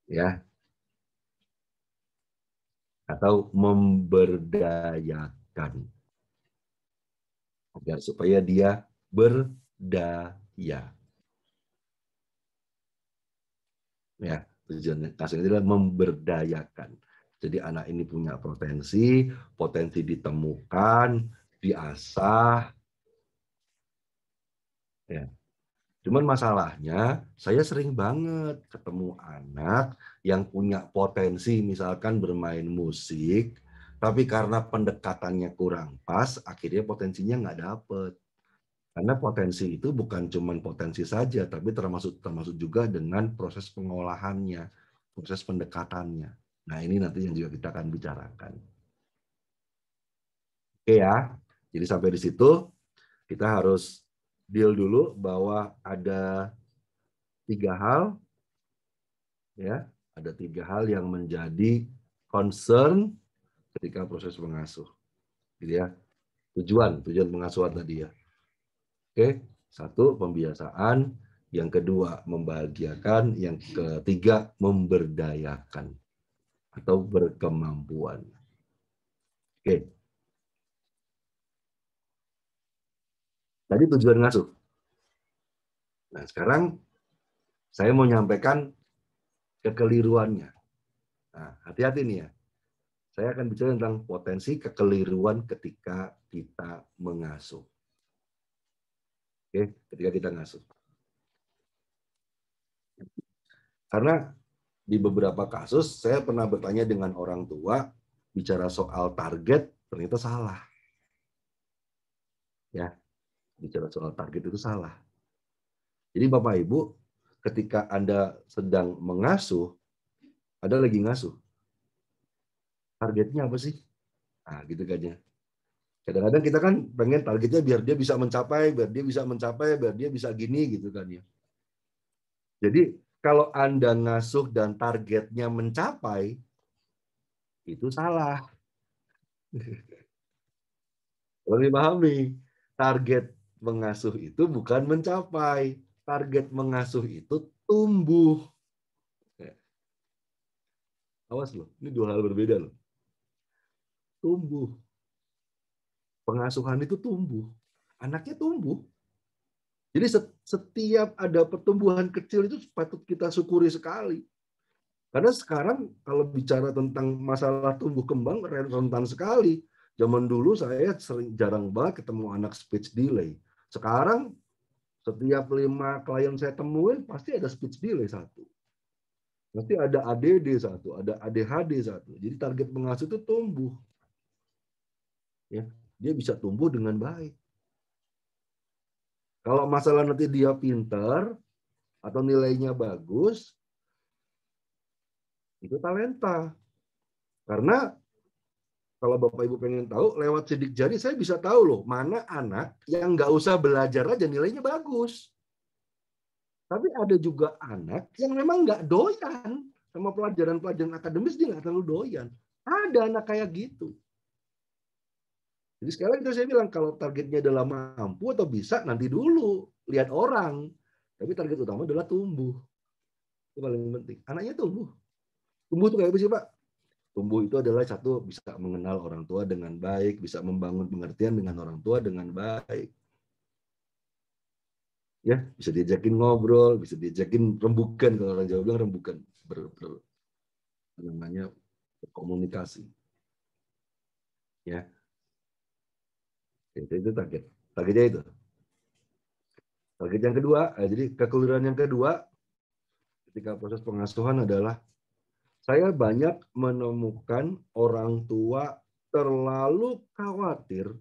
Ya. Atau memberdayakan. Agar supaya dia berdaya. Ya, tujuan kasus itu adalah memberdayakan. Jadi anak ini punya potensi, potensi ditemukan, diasah. Ya. Cuman masalahnya, saya sering banget ketemu anak yang punya potensi, misalkan bermain musik, tapi karena pendekatannya kurang pas, akhirnya potensinya nggak dapet. Karena potensi itu bukan cuma potensi saja, tapi termasuk juga dengan proses pengolahannya, proses pendekatannya. Nah, ini nanti yang juga kita akan bicarakan. Oke ya, jadi sampai di situ kita harus deal dulu bahwa ada 3 hal, ya, ada 3 hal yang menjadi concern ketika proses mengasuh, gitu ya. Tujuan pengasuhan tadi ya. Oke, 1 pembiasaan, yang kedua membahagiakan, yang ketiga memberdayakan atau berkemampuan. Oke. Tadi tujuan ngasuh. Nah, sekarang saya mau nyampaikan kekeliruannya. Nah, hati-hati nih ya. Saya akan bicara tentang potensi kekeliruan ketika kita mengasuh. Oke, ketika kita ngasuh. Karena di beberapa kasus saya pernah bertanya dengan orang tua bicara soal target, ternyata salah. Ya, bicara soal target itu salah. Jadi Bapak Ibu, ketika Anda sedang mengasuh, ada lagi ngasuh. Targetnya apa sih? Nah, gitu kan ya. Kadang-kadang kita kan pengen targetnya biar dia bisa mencapai, biar dia bisa mencapai, biar dia bisa gini gitu kan ya. Jadi kalau Anda ngasuh dan targetnya mencapai, itu salah. Perlu dipahami, target mengasuh itu bukan mencapai. Target mengasuh itu tumbuh. Awas loh, ini dua hal berbeda loh. Tumbuh. Pengasuhan itu tumbuh. Anaknya tumbuh. Jadi setiap ada pertumbuhan kecil itu patut kita syukuri sekali. Karena sekarang kalau bicara tentang masalah tumbuh kembang rentan sekali. Zaman dulu saya jarang banget ketemu anak speech delay. Sekarang setiap 5 klien saya temuin pasti ada speech delay 1. Pasti ada ADD 1, ada ADHD 1. Jadi target pengasuh itu tumbuh. Ya, dia bisa tumbuh dengan baik. Kalau masalah nanti dia pintar atau nilainya bagus, itu talenta. Karena kalau Bapak Ibu pengen tahu, lewat sidik jari saya bisa tahu loh, mana anak yang nggak usah belajar aja nilainya bagus. Tapi ada juga anak yang memang nggak doyan sama pelajaran-pelajaran akademis, dia nggak terlalu doyan. Ada anak kayak gitu. Jadi sekali lagi saya bilang, kalau targetnya adalah mampu atau bisa, nanti dulu. Lihat orang. Tapi target utama adalah tumbuh. Itu paling penting. Anaknya tumbuh. Tumbuh itu kayak apa sih, Pak? Tumbuh itu adalah satu, bisa mengenal orang tua dengan baik, bisa membangun pengertian dengan orang tua dengan baik. Ya, bisa diajakin ngobrol, bisa diajakin rembukan, kalau orang Jawa bilang rembukan, namanya berkomunikasi. Ya, itu target. Targetnya itu. Target yang kedua, jadi kekeliruan yang kedua ketika proses pengasuhan adalah saya banyak menemukan orang tua terlalu khawatir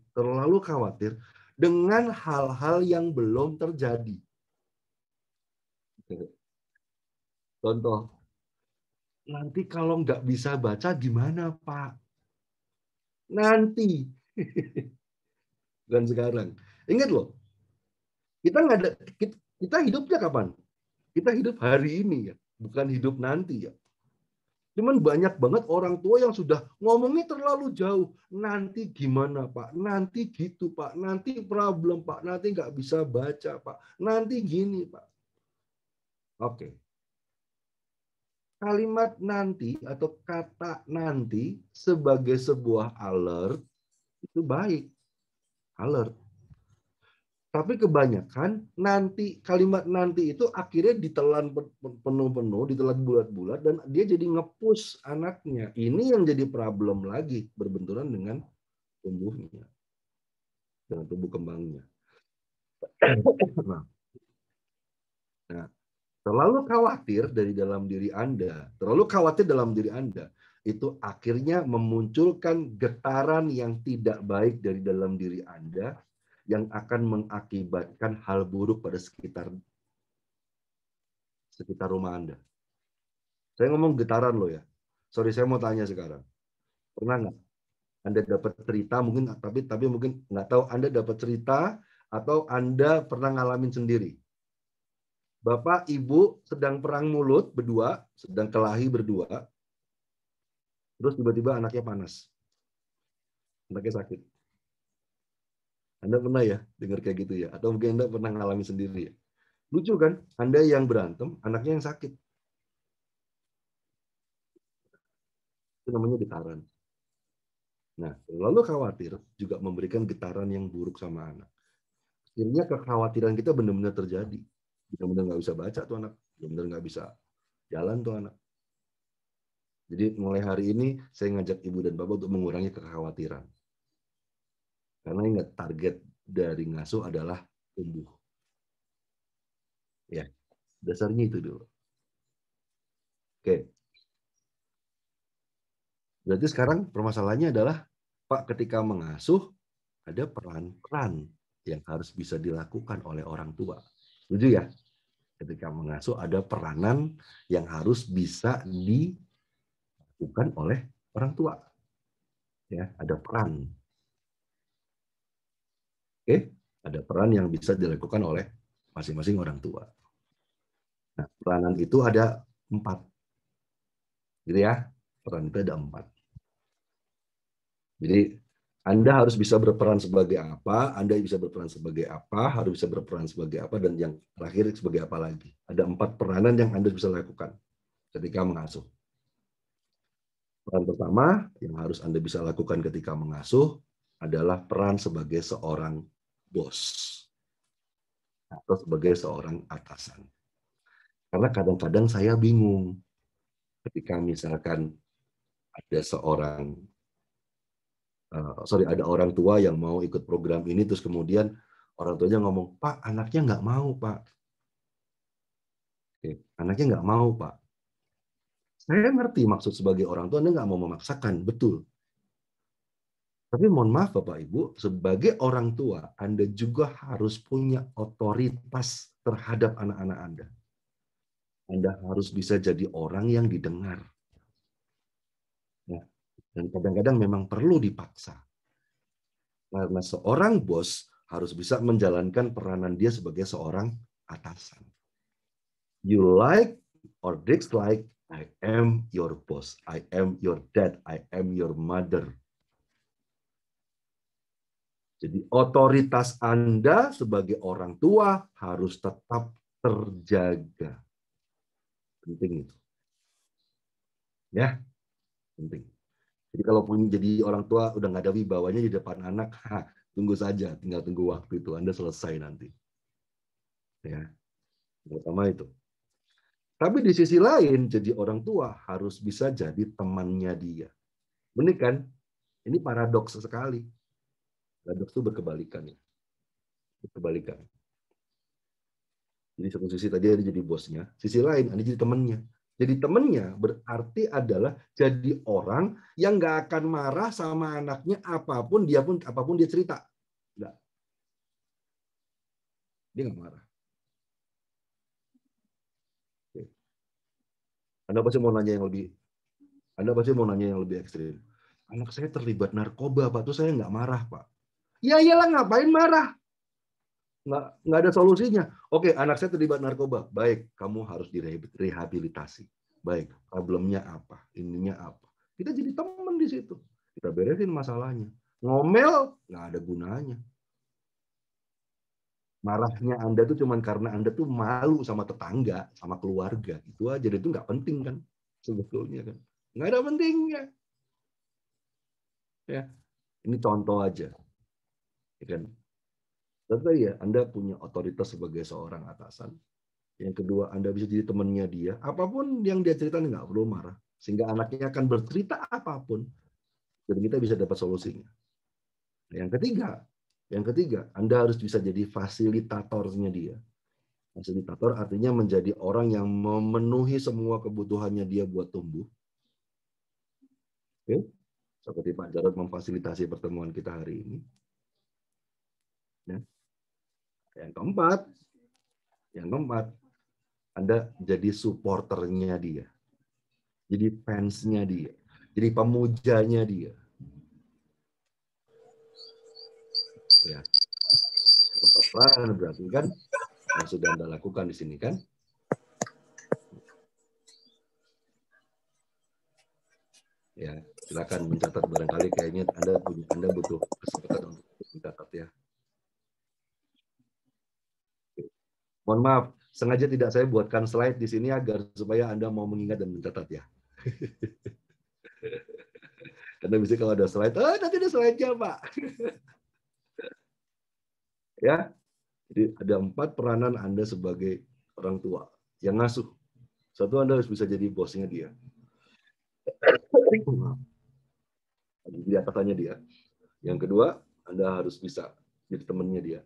dengan hal-hal yang belum terjadi. Contoh, nanti kalau nggak bisa baca gimana, Pak? Nanti. Bukan sekarang. Ingat loh, kita nggak ada, kita hidupnya kapan? Kita hidup hari ini ya, bukan hidup nanti ya. Cuman banyak banget orang tua yang sudah ngomongnya terlalu jauh. Nanti gimana, Pak? Nanti gitu, Pak. Nanti problem, Pak. Nanti nggak bisa baca, Pak. Nanti gini, Pak. Oke. Kalimat nanti atau kata nanti sebagai sebuah alert itu baik. Alert. Tapi kebanyakan nanti kalimat nanti itu akhirnya ditelan penuh-penuh, ditelan bulat-bulat, dan dia jadi nge-push anaknya. Ini yang jadi problem lagi, berbenturan dengan tumbuhnya, dengan tumbuh kembangnya. Nah, terlalu khawatir dalam diri Anda, itu akhirnya memunculkan getaran yang tidak baik dari dalam diri Anda, yang akan mengakibatkan hal buruk pada sekitar rumah Anda. Saya ngomong getaran loh ya. Sorry, saya mau tanya sekarang. Pernah nggak Anda dapat cerita, mungkin tapi mungkin nggak tahu Anda dapat cerita atau Anda pernah ngalamin sendiri. Bapak, Ibu sedang perang mulut berdua, sedang kelahi berdua, terus tiba-tiba anaknya panas. Anaknya sakit. Anda pernah ya dengar kayak gitu ya? Atau mungkin Anda pernah ngalamin sendiri ya? Lucu kan? Anda yang berantem, anaknya yang sakit. Itu namanya getaran. Nah, lalu khawatir juga memberikan getaran yang buruk sama anak. Akhirnya kekhawatiran kita benar-benar terjadi. Benar-benar nggak bisa baca tuh anak. Benar-benar nggak bisa jalan tuh anak. Jadi mulai hari ini saya ngajak Ibu dan Bapak untuk mengurangi kekhawatiran. Karena ingat, target dari ngasuh adalah tumbuh. Ya, dasarnya itu dulu. Oke. Berarti sekarang permasalahannya adalah, Pak, ketika mengasuh, ada peran-peran yang harus bisa dilakukan oleh orang tua. Setuju ya? Ketika mengasuh ada peranan yang harus bisa dilakukan oleh orang tua. Ya, ada peran. Oke, ada peran yang bisa dilakukan oleh masing-masing orang tua. Nah, peranan itu ada 4. Gitu ya. Peran itu ada 4. Jadi Anda harus bisa berperan sebagai apa, Anda bisa berperan sebagai apa, harus bisa berperan sebagai apa, dan yang terakhir sebagai apa lagi. Ada 4 peranan yang Anda bisa lakukan ketika mengasuh. Peran pertama yang harus Anda bisa lakukan ketika mengasuh adalah peran sebagai seorang bos atau sebagai seorang atasan. Karena kadang-kadang saya bingung ketika misalkan ada ada orang tua yang mau ikut program ini, terus kemudian orang tuanya ngomong, Pak, anaknya nggak mau, Pak. Oke, anaknya nggak mau, Pak. Saya ngerti maksud sebagai orang tua, Anda nggak mau memaksakan, betul. Tapi mohon maaf Bapak Ibu, sebagai orang tua, Anda juga harus punya otoritas terhadap anak-anak Anda. Anda harus bisa jadi orang yang didengar. Ya. Dan kadang-kadang memang perlu dipaksa. Karena seorang bos harus bisa menjalankan peranan dia sebagai seorang atasan. You like or dislike, I am your boss. I am your dad. I am your mother. Jadi otoritas Anda sebagai orang tua harus tetap terjaga. Penting itu. Ya, penting. Jadi kalau pun jadi orang tua udah nggak ada wibawanya di depan anak, tunggu saja, tinggal tunggu waktu itu, Anda selesai nanti. Ya, pertama itu. Tapi di sisi lain, jadi orang tua harus bisa jadi temannya dia. Benar kan? Ini paradoks sekali. Paradoks itu berkebalikan ya. Berkebalikan. Jadi satu sisi tadi ada jadi bosnya, sisi lain Anda jadi temannya. Jadi temannya berarti adalah jadi orang yang nggak akan marah sama anaknya apapun dia cerita. Nggak. Dia nggak marah. Oke. Anda pasti mau nanya yang lebih ekstrim. Anak saya terlibat narkoba, Pak. Tuh saya nggak marah, Pak. Ya iyalah, ngapain marah? Nggak ada solusinya. Oke, anak saya terlibat narkoba. Baik, kamu harus direhabilitasi. Baik, problemnya apa? Ininya apa? Kita jadi teman di situ. Kita beresin masalahnya. Ngomel, nggak ada gunanya. Marahnya Anda tuh cuman karena Anda tuh malu sama tetangga, sama keluarga. Itu aja, itu nggak penting kan? Sebetulnya kan. Nggak ada pentingnya. Ya, ini contoh aja. Ya kan? Tentu ya, Anda punya otoritas sebagai seorang atasan. Yang kedua, Anda bisa jadi temannya dia. Apapun yang dia ceritakan nggak perlu marah. Sehingga anaknya akan bercerita apapun. Dan kita bisa dapat solusinya. Yang ketiga, Anda harus bisa jadi fasilitatornya dia. Fasilitator artinya menjadi orang yang memenuhi semua kebutuhannya dia buat tumbuh. Oke? Seperti Pak Jarod memfasilitasi pertemuan kita hari ini. Ya. Yang keempat, Anda jadi supporternya dia. Jadi fansnya dia. Jadi pemujanya dia. Ya. Berarti kan yang sudah Anda lakukan di sini kan? Ya, silakan mencatat, barangkali kayaknya Anda butuh kesempatan untuk mencatat ya. Mohon maaf, sengaja tidak saya buatkan slide di sini agar supaya Anda mau mengingat dan mencatat ya. Karena bisa kalau ada slide, nanti ada slide-nya, Pak. Ya, jadi ada 4 peranan Anda sebagai orang tua yang ngasuh. Satu, Anda harus bisa jadi bosnya dia. Jadi atasannya dia. Yang kedua, Anda harus bisa jadi temannya dia.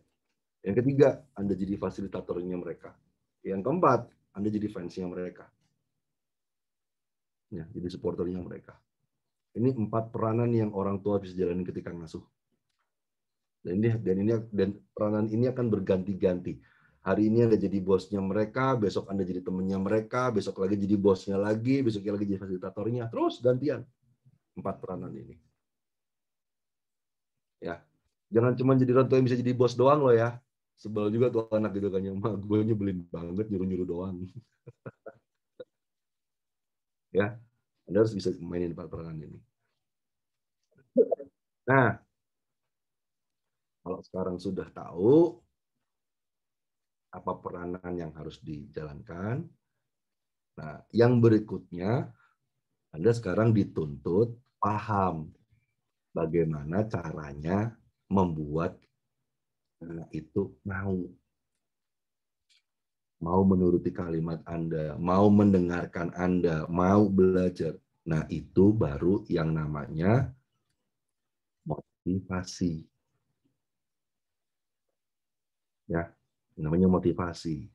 Yang ketiga, Anda jadi fasilitatornya mereka. Yang keempat, Anda jadi fansnya mereka. Ya, jadi supporternya mereka. Ini 4 peranan yang orang tua bisa jalani ketika ngasuh. Dan peranan ini akan berganti-ganti. Hari ini Anda jadi bosnya mereka, besok Anda jadi temannya mereka, besok lagi jadi bosnya lagi, besoknya lagi jadi fasilitatornya, terus gantian. 4 peranan ini. Ya, jangan cuma jadi orang tua yang bisa jadi bos doang loh ya. Sebel juga tuh anak gitu kan, yang mah gue nyebelin banget, nyuruh-nyuruh doang. Ya, Anda harus bisa mainin 4 peranan ini. Nah, kalau sekarang sudah tahu apa peranan yang harus dijalankan, nah yang berikutnya Anda sekarang dituntut paham bagaimana caranya membuat anak itu mau menuruti kalimat Anda, mau mendengarkan Anda, mau belajar. Nah, itu baru yang namanya motivasi. Ya, namanya motivasi.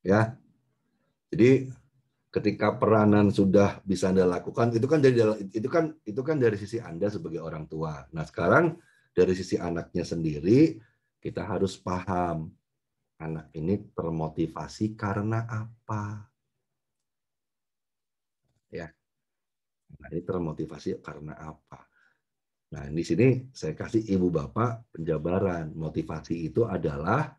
Ya. Jadi ketika peranan sudah bisa Anda lakukan, itu kan dari sisi Anda sebagai orang tua. Nah, sekarang dari sisi anaknya sendiri, kita harus paham anak ini termotivasi karena apa. Ya, nah, ini termotivasi karena apa. Nah, di sini saya kasih Ibu Bapak penjabaran. Motivasi itu adalah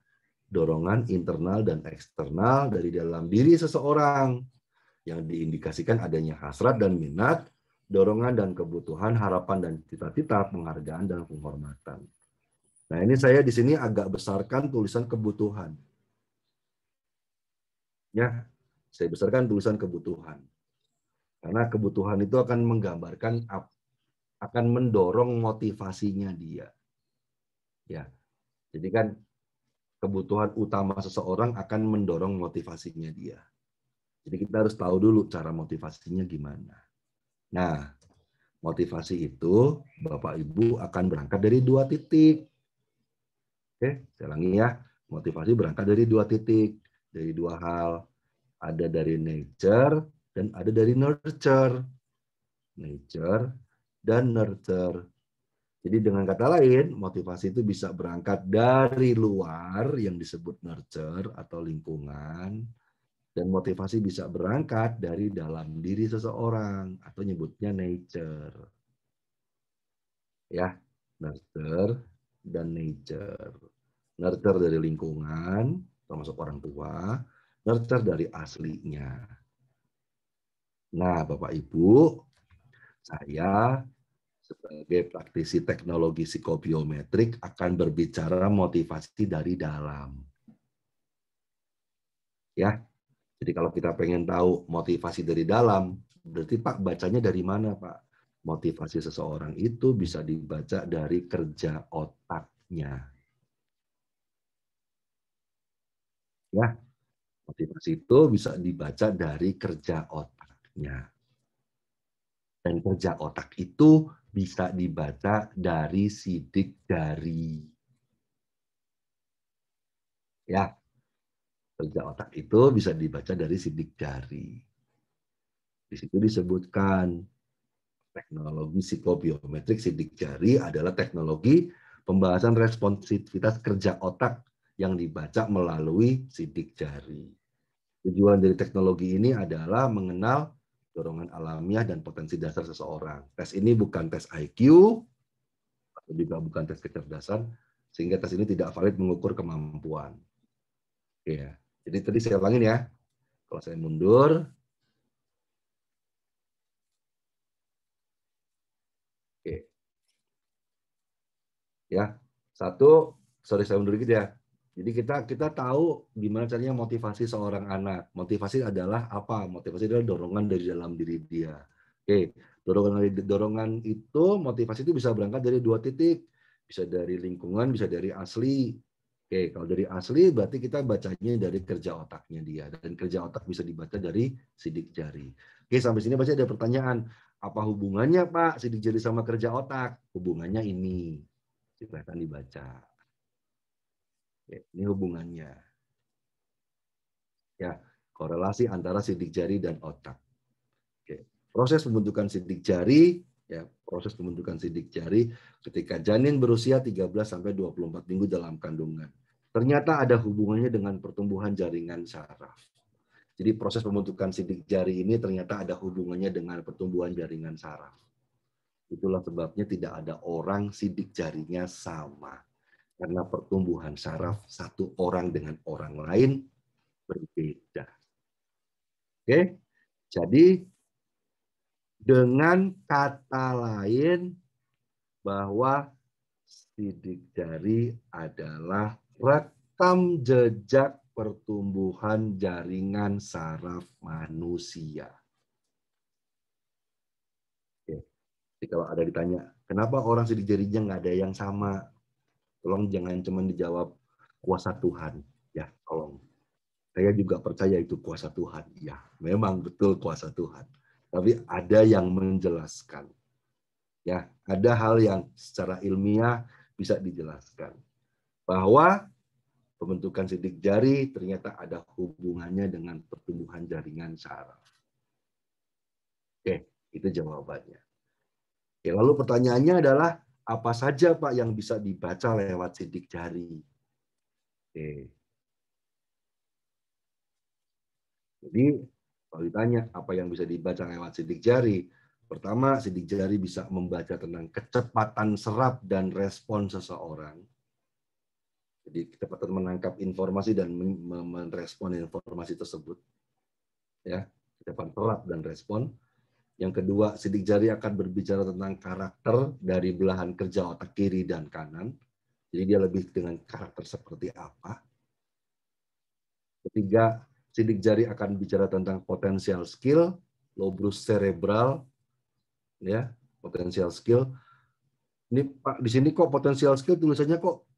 dorongan internal dan eksternal dari dalam diri seseorang yang diindikasikan adanya hasrat dan minat, dorongan dan kebutuhan, harapan dan cita-cita, penghargaan dan penghormatan. Nah, ini saya di sini agak besarkan tulisan kebutuhan. Ya, saya besarkan tulisan kebutuhan. Karena kebutuhan itu akan menggambarkan, akan mendorong motivasinya dia. Ya, jadi kan kebutuhan utama seseorang akan mendorong motivasinya dia. Jadi kita harus tahu dulu cara motivasinya gimana. Nah, motivasi itu Bapak Ibu akan berangkat dari 2 titik. Oke, saya ulangi ya. Motivasi berangkat dari 2 titik, dari 2 hal. Ada dari nature dan ada dari nurture. Nature dan nurture. Jadi dengan kata lain, motivasi itu bisa berangkat dari luar yang disebut nurture atau lingkungan, dan motivasi bisa berangkat dari dalam diri seseorang atau nyebutnya nature. Ya, nurture dan nature. Nurture dari lingkungan, termasuk orang tua, nurture dari aslinya. Nah, Bapak Ibu, saya sebagai praktisi teknologi psikobiometrik akan berbicara motivasi dari dalam. Ya, jadi kalau kita pengen tahu motivasi dari dalam, berarti Pak bacanya dari mana Pak? Motivasi seseorang itu bisa dibaca dari kerja otaknya. Ya, motivasi itu bisa dibaca dari kerja otaknya. Dan kerja otak itu bisa dibaca dari sidik jari. Ya, kerja otak itu bisa dibaca dari sidik jari. Di situ disebutkan teknologi psikobiometrik sidik jari adalah teknologi pembahasan responsivitas kerja otak yang dibaca melalui sidik jari. Tujuan dari teknologi ini adalah mengenal dorongan alamiah dan potensi dasar seseorang. Tes ini bukan tes IQ, atau juga bukan tes kecerdasan, sehingga tes ini tidak valid mengukur kemampuan. Ya, jadi tadi saya ulangin ya. Kalau saya mundur, oke, ya, sorry saya mundur dikit ya. Jadi kita tahu gimana caranya motivasi seorang anak. Motivasi adalah apa? Motivasi adalah dorongan dari dalam diri dia. Oke, dorongan itu, motivasi itu bisa berangkat dari 2 titik, bisa dari lingkungan, bisa dari asli. Oke, kalau dari asli berarti kita bacanya dari kerja otaknya dia, dan kerja otak bisa dibaca dari sidik jari. Oke, sampai sini pasti ada pertanyaan, apa hubungannya Pak sidik jari sama kerja otak? Hubungannya ini, silakan dibaca. Oke, ini hubungannya. Ya, korelasi antara sidik jari dan otak. Oke. Proses pembentukan sidik jari, ya, proses pembentukan sidik jari ketika janin berusia 13 sampai 24 minggu dalam kandungan. Ternyata ada hubungannya dengan pertumbuhan jaringan saraf. Jadi proses pembentukan sidik jari ini ternyata ada hubungannya dengan pertumbuhan jaringan saraf. Itulah sebabnya tidak ada orang sidik jarinya sama. Karena pertumbuhan saraf satu orang dengan orang lain berbeda. Oke, jadi dengan kata lain bahwa sidik jari adalah rekam jejak pertumbuhan jaringan saraf manusia. Oke. Jadi kalau ada ditanya, kenapa orang sidik jarinya nggak ada yang sama? Tolong jangan cuma dijawab kuasa Tuhan. Ya, tolong. Saya juga percaya itu kuasa Tuhan. Ya, memang betul kuasa Tuhan. Tapi ada yang menjelaskan. Ya, ada hal yang secara ilmiah bisa dijelaskan. Bahwa pembentukan sidik jari ternyata ada hubungannya dengan pertumbuhan jaringan saraf. Oke, itu jawabannya. Oke, lalu pertanyaannya adalah, apa saja Pak yang bisa dibaca lewat sidik jari? Oke. Jadi, kalau ditanya apa yang bisa dibaca lewat sidik jari, pertama, sidik jari bisa membaca tentang kecepatan serap dan respon seseorang. Jadi kecepatan menangkap informasi dan merespon informasi tersebut. Ya, kecepatan serap dan respon. Yang kedua, sidik jari akan berbicara tentang karakter dari belahan kerja otak kiri dan kanan. Jadi dia lebih dengan karakter seperti apa. Ketiga, sidik jari akan bicara tentang potensial skill, lobus cerebral, ya, potensial skill. Ini Pak, di sini kok potensial skill tulisannya kok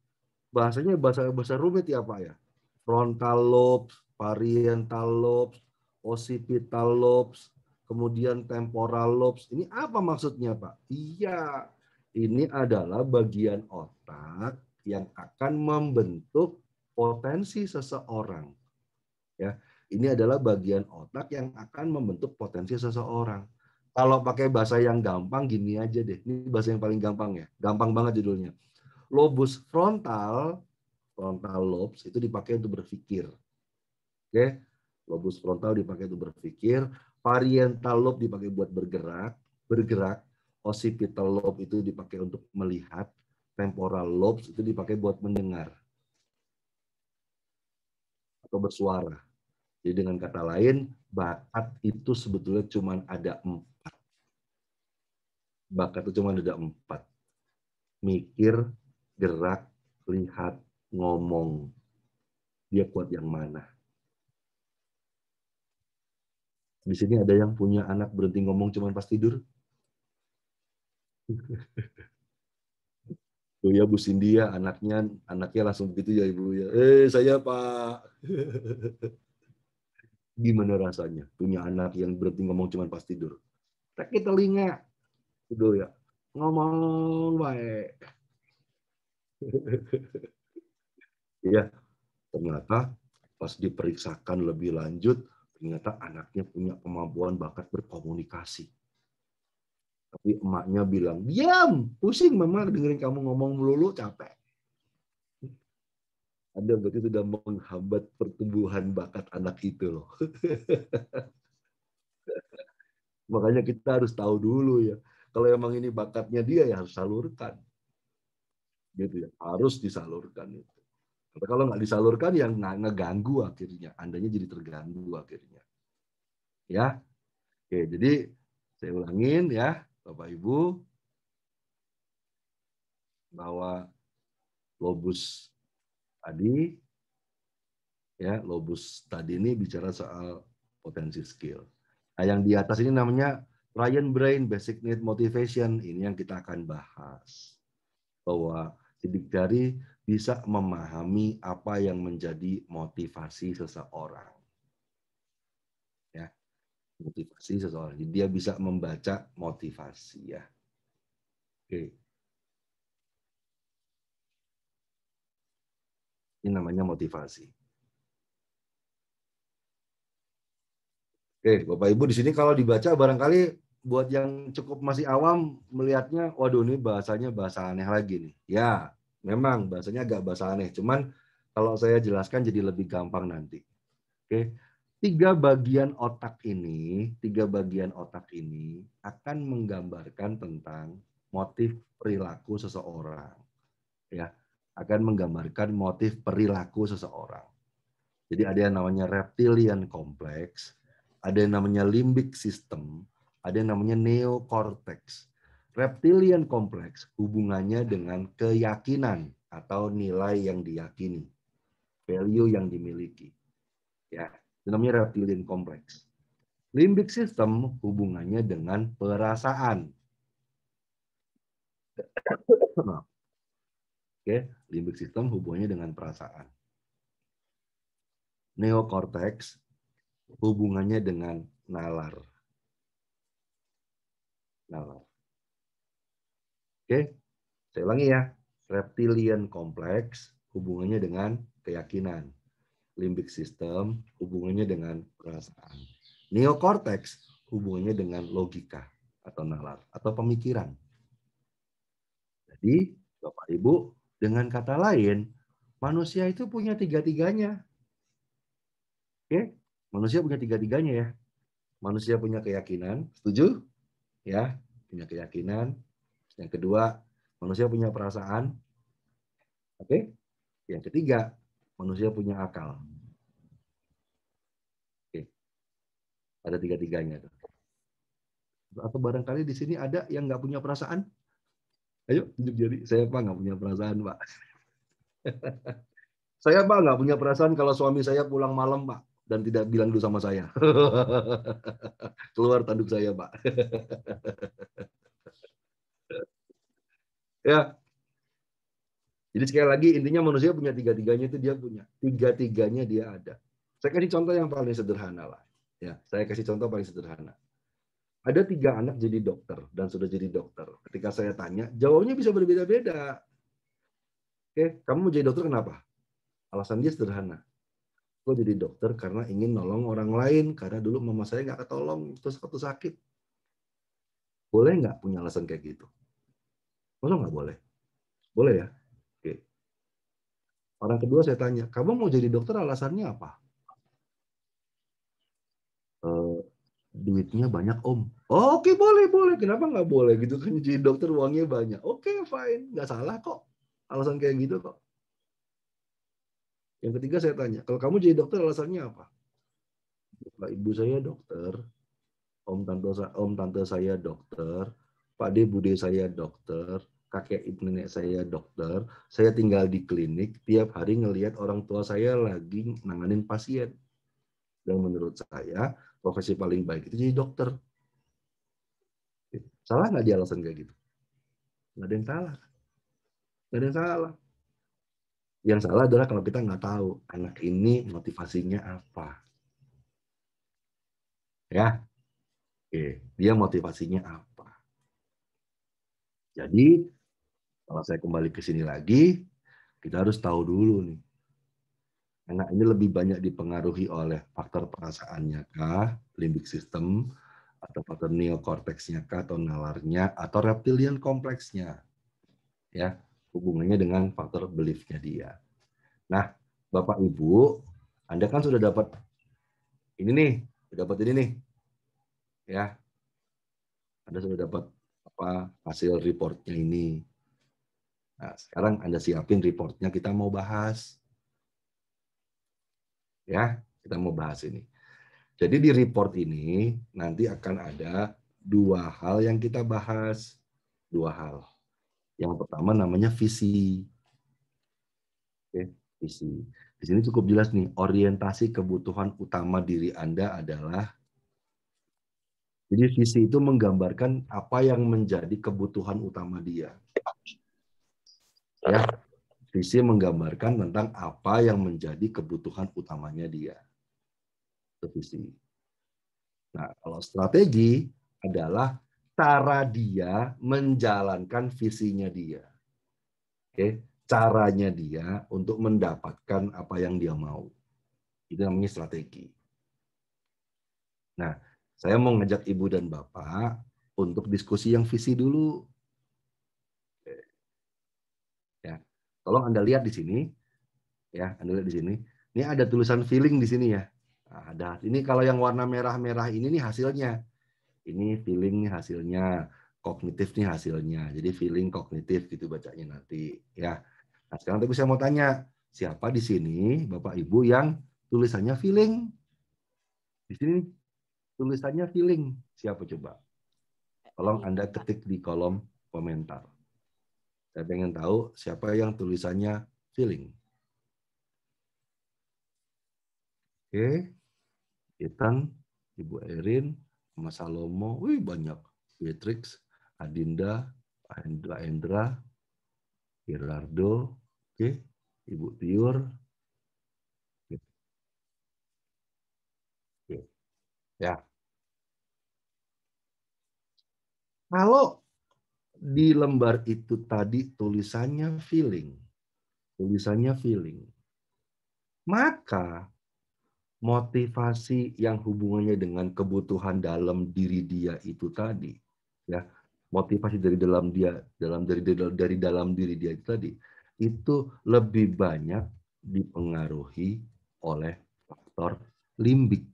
bahasanya bahasa rumit ya Pak ya. Frontal lobes, parietal lobes, occipital lobes, kemudian temporal lobes. Ini apa maksudnya Pak? Iya, ini adalah bagian otak yang akan membentuk potensi seseorang. Ya, ini adalah bagian otak yang akan membentuk potensi seseorang. Kalau pakai bahasa yang gampang gini aja deh. Ini bahasa yang paling gampang ya. Gampang banget judulnya. Lobus frontal lobes itu dipakai untuk berpikir. Oke, lobus frontal dipakai untuk berpikir, parietal lobe dipakai buat bergerak, occipital lobe itu dipakai untuk melihat, temporal lobes itu dipakai buat mendengar atau bersuara. Jadi dengan kata lain, bakat itu sebetulnya cuma ada 4. Bakat itu cuma ada 4. Mikir, gerak, lihat, ngomong. Dia kuat yang mana? Di sini ada yang punya anak berhenti ngomong cuma pas tidur? Oh ya Bu Cindy ya, anaknya langsung begitu ya Ibu ya. Saya Pak. Gimana rasanya punya anak yang berhenti ngomong cuma pas tidur? Sakit telinga. Gitu ya. Ngomong baik. Ya, ternyata pas diperiksakan lebih lanjut, ternyata anaknya punya kemampuan bakat berkomunikasi. Tapi emaknya bilang, diam, pusing mama dengerin kamu ngomong melulu, capek. Anda berarti sudah menghambat pertumbuhan bakat anak itu loh. Makanya kita harus tahu dulu ya. Kalau emang ini bakatnya dia ya harus salurkan. Gitu ya, harus disalurkan itu. Tapi kalau nggak disalurkan yang ngeganggu akhirnya, Andanya jadi terganggu akhirnya. Ya, oke. Jadi saya ulangin ya, Bapak Ibu, bahwa lobus tadi, ya lobus tadi ini bicara soal potensi skill. Nah, yang di atas ini namanya Ryan Brain Basic Need Motivation. Ini yang kita akan bahas. Bahwa sidik jari bisa memahami apa yang menjadi motivasi seseorang. Ya, motivasi seseorang. Jadi dia bisa membaca motivasi ya. Oke. Ini namanya motivasi. Oke, Bapak Ibu di sini kalau dibaca barangkali buat yang cukup masih awam melihatnya, waduh ini bahasanya bahasa aneh lagi nih. Ya, memang bahasanya agak bahasa aneh. Cuman kalau saya jelaskan jadi lebih gampang nanti. Oke, tiga bagian otak ini akan menggambarkan tentang motif perilaku seseorang. Ya, akan menggambarkan motif perilaku seseorang. Jadi ada yang namanya reptilian kompleks, ada yang namanya limbic system, ada yang namanya neocortex. Reptilian kompleks hubungannya dengan keyakinan atau nilai yang diyakini, value yang dimiliki. Ya, itu namanya reptilian kompleks. Limbic system hubungannya dengan perasaan. Oke, limbic system hubungannya dengan perasaan. Neocortex hubungannya dengan nalar. Oke, saya ulangi ya. Reptilian kompleks hubungannya dengan keyakinan. Limbic system hubungannya dengan perasaan. Neocortex hubungannya dengan logika atau nalar atau pemikiran. Jadi, Bapak Ibu, dengan kata lain, manusia itu punya tiga-tiganya. Oke, manusia punya tiga-tiganya ya. Manusia punya keyakinan, setuju? Ya, punya keyakinan. Yang kedua, manusia punya perasaan. Oke. Yang ketiga, manusia punya akal. Oke. Ada tiga-tiganya. Atau barangkali di sini ada yang nggak punya perasaan? Ayo, tunjuk jari. Saya Pak nggak punya perasaan, Pak. Saya Pak nggak punya perasaan kalau suami saya pulang malam, Pak, dan tidak bilang dulu sama saya. Keluar tanduk saya, Pak. Ya. Jadi sekali lagi intinya manusia punya tiga-tiganya itu dia punya. Tiga-tiganya dia ada. Saya kasih contoh yang paling sederhana lah. Ya, saya kasih contoh paling sederhana. Ada 3 anak jadi dokter dan sudah jadi dokter. Ketika saya tanya, jawabnya bisa berbeda-beda. Oke, kamu mau jadi dokter kenapa? Alasan dia sederhana. Gue jadi dokter karena ingin nolong orang lain, karena dulu mama saya nggak ketolong, terus waktu sakit. Boleh nggak punya alasan kayak gitu? Masa nggak boleh? Boleh ya? Oke. Orang kedua saya tanya, kamu mau jadi dokter alasannya apa? Duitnya banyak om. Oh, oke, boleh, boleh. Kenapa nggak boleh gitu kan? Jadi dokter uangnya banyak. Oke, fine. Nggak salah kok. Alasan kayak gitu kok. Yang ketiga saya tanya, kalau kamu jadi dokter alasannya apa? Pak ibu saya dokter, om tante saya dokter, pak de bude saya dokter, kakek ibu nenek saya dokter. Saya tinggal di klinik, tiap hari ngelihat orang tua saya lagi nanganin pasien. Dan menurut saya, profesi paling baik itu jadi dokter. Salah nggak dia alasan kayak gitu? Nggak ada yang salah. Nggak ada yang salah. Yang salah adalah kalau kita nggak tahu anak ini motivasinya apa. Ya, oke. Dia motivasinya apa. Jadi, kalau saya kembali ke sini lagi, kita harus tahu dulu nih. Anak ini lebih banyak dipengaruhi oleh faktor perasaannya kah, limbic system, atau faktor neokorteksnya kah, atau nalarnya, atau reptilian kompleksnya. Ya, hubungannya dengan faktor belief-nya dia. Nah, Bapak Ibu, Anda kan sudah dapat ini nih, ya. Anda sudah dapat apa hasil reportnya ini. Nah, sekarang Anda siapin reportnya, kita mau bahas. Ya, kita mau bahas ini. Jadi di report ini nanti akan ada 2 hal yang kita bahas. 2 hal. Yang pertama namanya visi. Oke, visi. Di sini cukup jelas nih, orientasi kebutuhan utama diri Anda adalah. Jadi visi itu menggambarkan apa yang menjadi kebutuhan utama dia. Ya. Visi menggambarkan tentang apa yang menjadi kebutuhan utamanya dia. Itu visi. Nah, kalau strategi adalah cara dia menjalankan visinya dia. Oke, caranya dia untuk mendapatkan apa yang dia mau. Itu namanya strategi. Nah, saya mau ngajak Ibu dan Bapak untuk diskusi yang visi dulu. Ya, tolong Anda lihat di sini. Ya, Anda lihat di sini. Ini ada tulisan feeling di sini ya. Nah, ada. Ini kalau yang warna merah-merah ini nih hasilnya. Ini feeling nih hasilnya, kognitif nih hasilnya. Jadi feeling kognitif gitu bacanya nanti. Ya. Nah, sekarang tapi saya mau tanya, siapa di sini Bapak Ibu yang tulisannya feeling? Di sini tulisannya feeling. Siapa coba? Tolong Anda ketik di kolom komentar. Saya pengen tahu siapa yang tulisannya feeling. Oke, Ethan, Ibu Erin, Mas Salomo, wih banyak. Beatrix, Adinda, Endra, Gerardo, oke, Ibu Tiur. Oke. Ya, kalau di lembar itu tadi tulisannya feeling, maka motivasi yang hubungannya dengan kebutuhan dalam diri dia itu tadi, ya, motivasi dari dalam dia, dari dalam diri dia itu tadi, itu lebih banyak dipengaruhi oleh faktor limbik.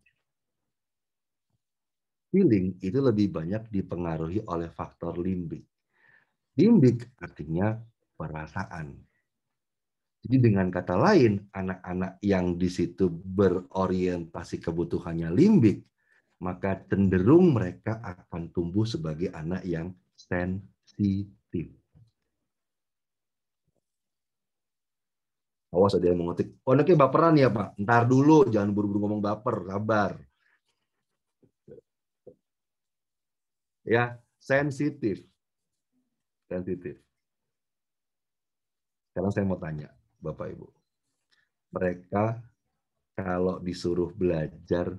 Feeling itu lebih banyak dipengaruhi oleh faktor limbik. Limbik artinya perasaan. Jadi dengan kata lain, anak-anak yang di situ berorientasi kebutuhannya limbik, maka cenderung mereka akan tumbuh sebagai anak yang sensitif. Awas ada yang mengetik, oh anaknya baperan ya Pak? Ntar dulu, jangan buru-buru ngomong baper, sabar. Ya, sensitif. Sensitif. Sekarang saya mau tanya, Bapak Ibu. Mereka kalau disuruh belajar,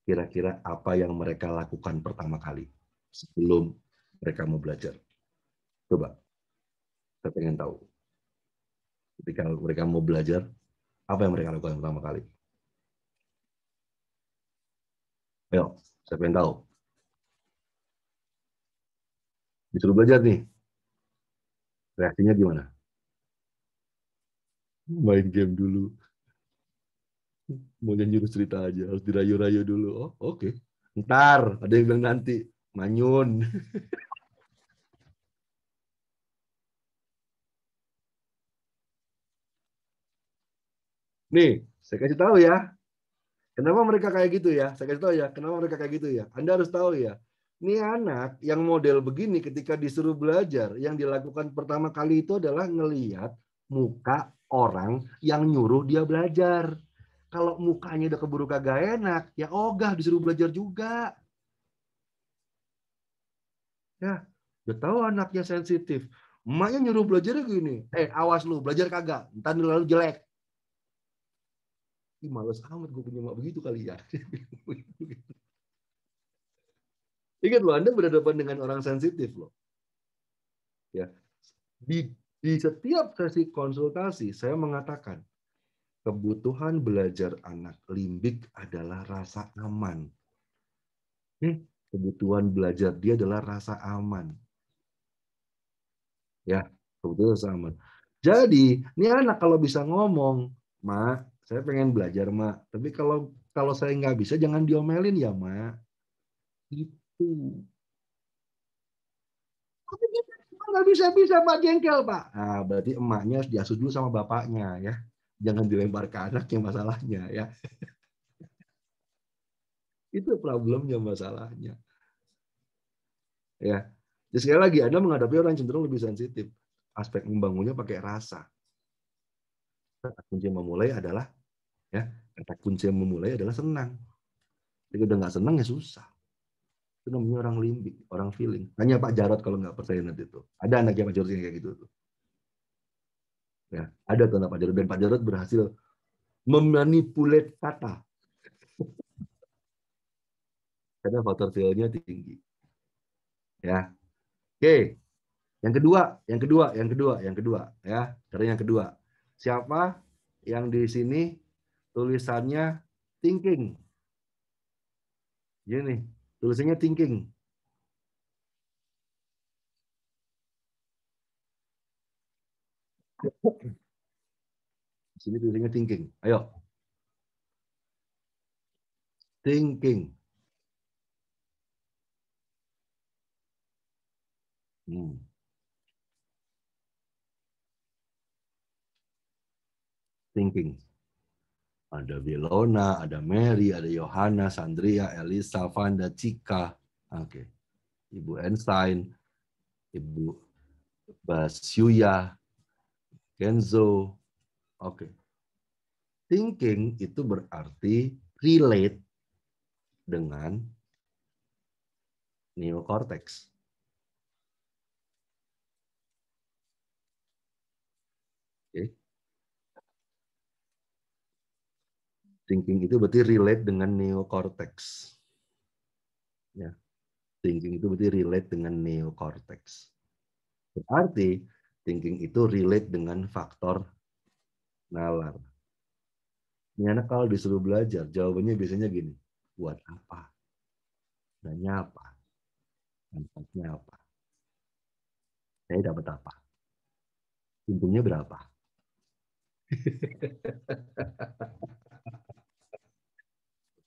kira-kira apa yang mereka lakukan pertama kali sebelum mereka mau belajar? Coba, saya pengen tahu. Ketika mereka mau belajar, apa yang mereka lakukan pertama kali? Ayo, saya pengen tahu. Disuruh belajar nih, reaksinya gimana? Main game dulu. Mau nyuruh cerita aja, harus dirayu-rayu dulu. Oh, oke. Ntar, ada yang bilang nanti. Manyun. Nih, saya kasih tahu ya. Kenapa mereka kayak gitu ya? Saya kasih tahu ya, kenapa mereka kayak gitu ya? Anda harus tahu ya. Ini anak yang model begini ketika disuruh belajar, yang dilakukan pertama kali itu adalah ngelihat muka orang yang nyuruh dia belajar. Kalau mukanya udah keburu kagak enak, ya ogah disuruh belajar juga. Ya, udah tahu anaknya sensitif. Emaknya nyuruh belajarnya gini, awas lu, belajar kagak, ntar lalu jelek. Ih, males amat gue punya emak begitu kali ya. Ingat loh, Anda berhadapan dengan orang sensitif loh. Ya, di setiap sesi konsultasi saya mengatakan kebutuhan belajar anak limbik adalah rasa aman. Kebutuhan belajar dia adalah rasa aman. Ya, kebutuhan rasa aman. Jadi, ini anak kalau bisa ngomong, Mak, saya pengen belajar, Mak. Tapi kalau saya nggak bisa, jangan diomelin ya, Mak. Itu. Nggak bisa-bisa Pak jengkel Pak. Nah, berarti emaknya harus diasuh dulu sama bapaknya ya. Jangan dilempar ke anaknya masalahnya ya. Itu problemnya masalahnya. Ya. Jadi sekali lagi Anda menghadapi orang cenderung lebih sensitif. Aspek membangunnya pakai rasa. Kata kunci memulai adalah ya, kata kunci memulai adalah senang. Jadi udah nggak senang ya susah. Itu namanya orang limbik, orang feeling. Tanya Pak Jarod kalau nggak percaya nanti itu. Ada anaknya Pak Jarod yang kayak gitu tuh. Ya, ada tuh Pak Jarod, dan Pak Jarod berhasil memanipulate kata karena faktor feel-nya tinggi. Ya, oke. Yang kedua, ya. Karena yang kedua, siapa yang di sini tulisannya thinking? Gini, tulisannya thinking. Di sini tulisannya thinking. Ayo, thinking. Thinking. Ada Belona, ada Mary, ada Johanna, Sandria, Elisa, Vanda, Cika. Oke. Ibu Einstein, Ibu Basyuya, Kenzo. Oke. Thinking itu berarti relate dengan neocortex. Oke. Thinking itu berarti relate dengan neocortex. Ya. Thinking itu berarti relate dengan neocortex. Berarti thinking itu relate dengan faktor nalar. Ini anak kalau disuruh belajar, jawabannya biasanya gini, buat apa? Dannya apa? Manfaatnya apa? Saya dapat apa? Untungnya berapa?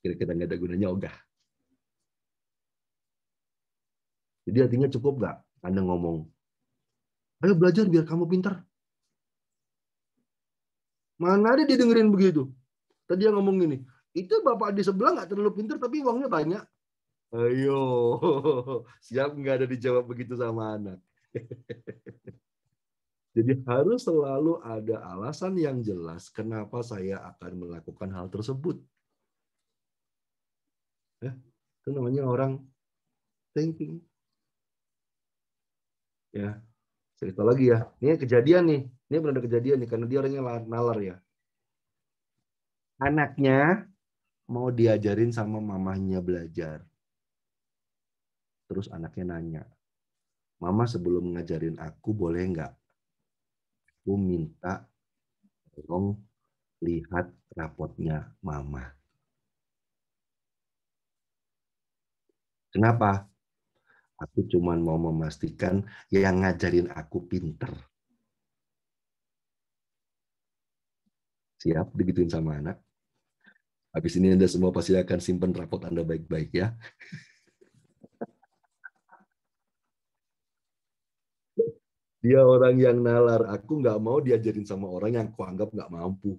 Kira-kira nggak ada gunanya ogah. Jadi artinya cukup nggak Anda ngomong, ayo belajar biar kamu pintar. Mana ada dia dengerin begitu? Tadi dia ngomong gini, itu bapak di sebelah nggak terlalu pintar tapi uangnya banyak. Ayo, siap nggak ada dijawab begitu sama anak. Jadi harus selalu ada alasan yang jelas kenapa saya akan melakukan hal tersebut. Ya, itu namanya orang thinking. Ya, cerita lagi ya. Ini kejadian nih. Ini benar kejadian nih karena dia orangnya nalar ya. Anaknya mau diajarin sama mamahnya belajar. Terus anaknya nanya, Mama sebelum ngajarin aku boleh nggak? Aku minta tolong lihat rapotnya Mama. Kenapa? Aku cuma mau memastikan yang ngajarin aku pinter. Siap digituin sama anak. Habis ini Anda semua pasti akan simpan rapot Anda baik-baik ya. Dia orang yang nalar. Aku nggak mau diajarin sama orang yang aku anggap nggak mampu.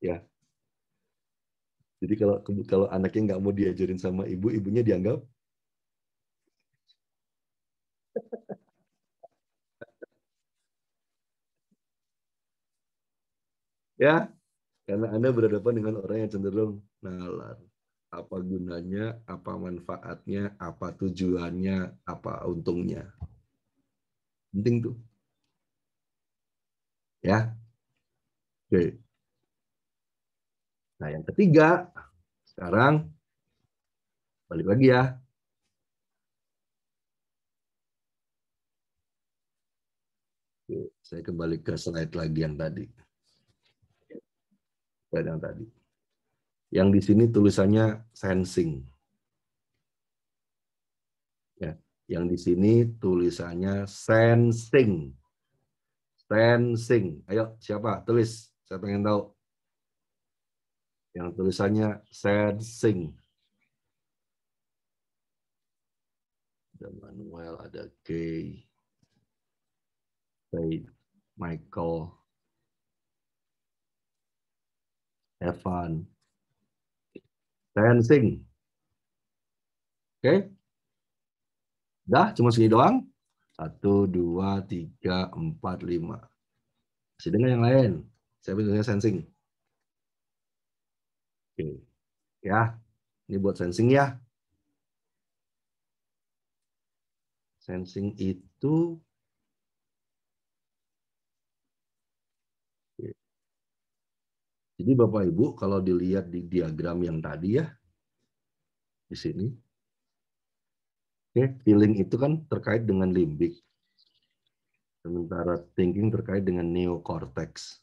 Ya. Jadi kalau kalau anaknya nggak mau diajarin sama ibu, ibunya dianggap ya, karena Anda berhadapan dengan orang yang cenderung nalar. Apa gunanya, apa manfaatnya, apa tujuannya, apa untungnya. Penting tuh. Ya. Oke. Nah, yang ketiga, sekarang balik lagi ya. Oke, saya kembali ke slide lagi yang tadi. Slide yang tadi. Yang di sini tulisannya sensing. Ya, yang di sini tulisannya sensing. Sensing. Ayo, siapa? Tulis. Saya pengen tahu. Yang tulisannya sensing. Ada Manuel, ada Kay, Michael, Evan. Sensing. Oke? Dah, cuma segini doang. 1, 2, 3, 4, 5. Masih dengar yang lain? Saya bilangnya sensing. Oke. Ya, ini buat sensing ya. Sensing itu Jadi Bapak Ibu kalau dilihat di diagram yang tadi ya, di sini, oke, feeling itu kan terkait dengan limbik, sementara thinking terkait dengan neocortex.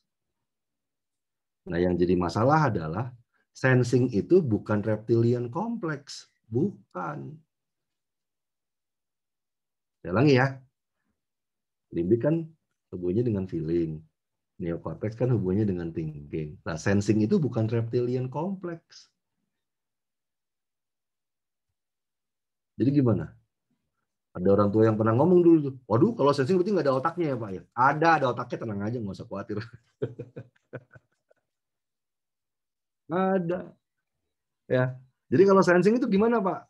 Nah, yang jadi masalah adalah sensing itu bukan reptilian kompleks, bukan. Saya ulangi ya, limbik kan hubungannya dengan feeling, neocortex kan hubungannya dengan thinking. Nah, sensing itu bukan reptilian kompleks. Jadi gimana? Ada orang tua yang pernah ngomong dulu tuh, waduh kalau sensing berarti nggak ada otaknya ya Pak ya? Ada otaknya, tenang aja, nggak usah khawatir. Ada. Ya. Jadi kalau sensing itu gimana Pak?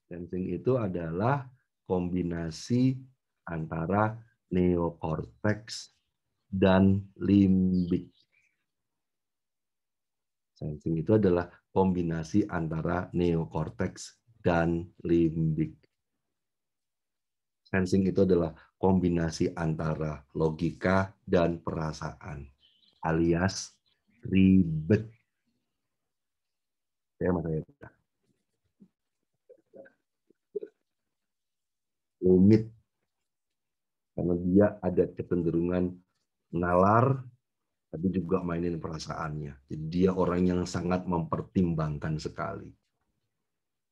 Sensing itu adalah kombinasi antara neokorteks dan limbik. Sensing itu adalah kombinasi antara neokorteks dan limbik. Sensing itu adalah kombinasi antara logika dan perasaan, alias ribet. Rumit, karena dia ada kecenderungan nalar, tapi juga mainin perasaannya. Jadi dia orang yang sangat mempertimbangkan sekali.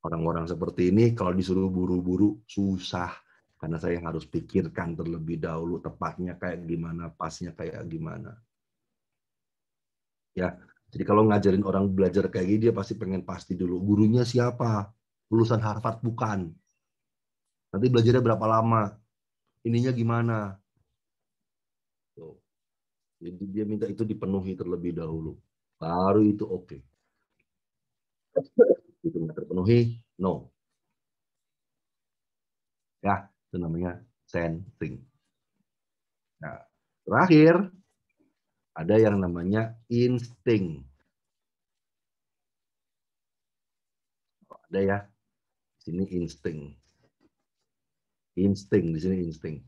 Orang-orang seperti ini kalau disuruh buru-buru susah, karena saya harus pikirkan terlebih dahulu tepatnya kayak gimana, pasnya kayak gimana. Ya, jadi kalau ngajarin orang belajar kayak gini dia pasti pengen pasti dulu. Gurunya siapa? Lulusan Harvard bukan. Nanti belajarnya berapa lama? Ininya gimana? Tuh. Jadi dia minta itu dipenuhi terlebih dahulu. Baru itu oke. Itu nggak terpenuhi, no. Ya, itu namanya sensing. Nah, terakhir ada yang namanya insting. Ada ya, di sini insting. Insting, di sini insting.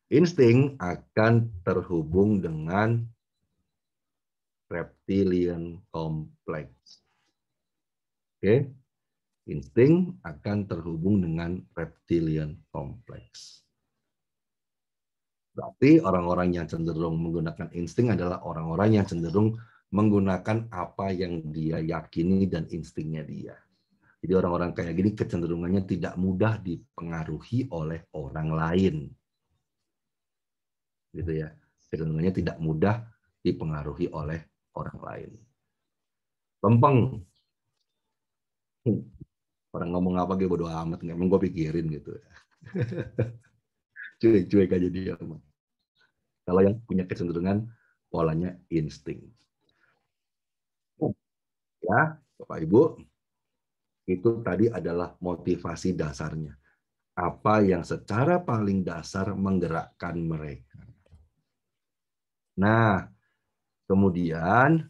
Insting akan terhubung dengan reptilian complex. Oke, insting akan terhubung dengan reptilian complex. Berarti orang-orang yang cenderung menggunakan insting adalah orang-orang yang cenderung menggunakan apa yang dia yakini dan instingnya dia. Jadi orang-orang kayak gini kecenderungannya tidak mudah dipengaruhi oleh orang lain. Gitu ya. Kecenderungannya tidak mudah dipengaruhi oleh orang lain. Lempeng. Orang ngomong apa gue bodo amat, nggak mau gue pikirin gitu. Cuek-cuek aja dia. Kalau yang punya kecenderungan polanya insting. Ya, Bapak Ibu, itu tadi adalah motivasi dasarnya. Apa yang secara paling dasar menggerakkan mereka. Nah, kemudian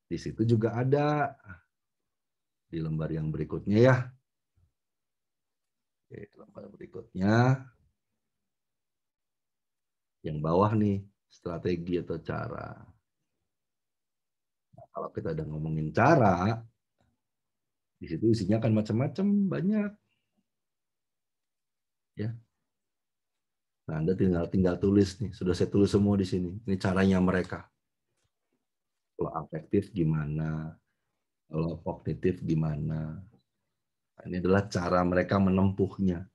di situ juga ada di lembar yang berikutnya ya. Oke, lembar berikutnya yang bawah nih, strategi atau cara. Nah, kalau kita udah ngomongin cara, di situ isinya kan macam-macam, banyak. Ya. Nah, Anda tinggal tulis nih, sudah saya tulis semua di sini. Ini caranya mereka. Kalau afektif gimana, kalau kognitif gimana. Nah, ini adalah cara mereka menempuhnya.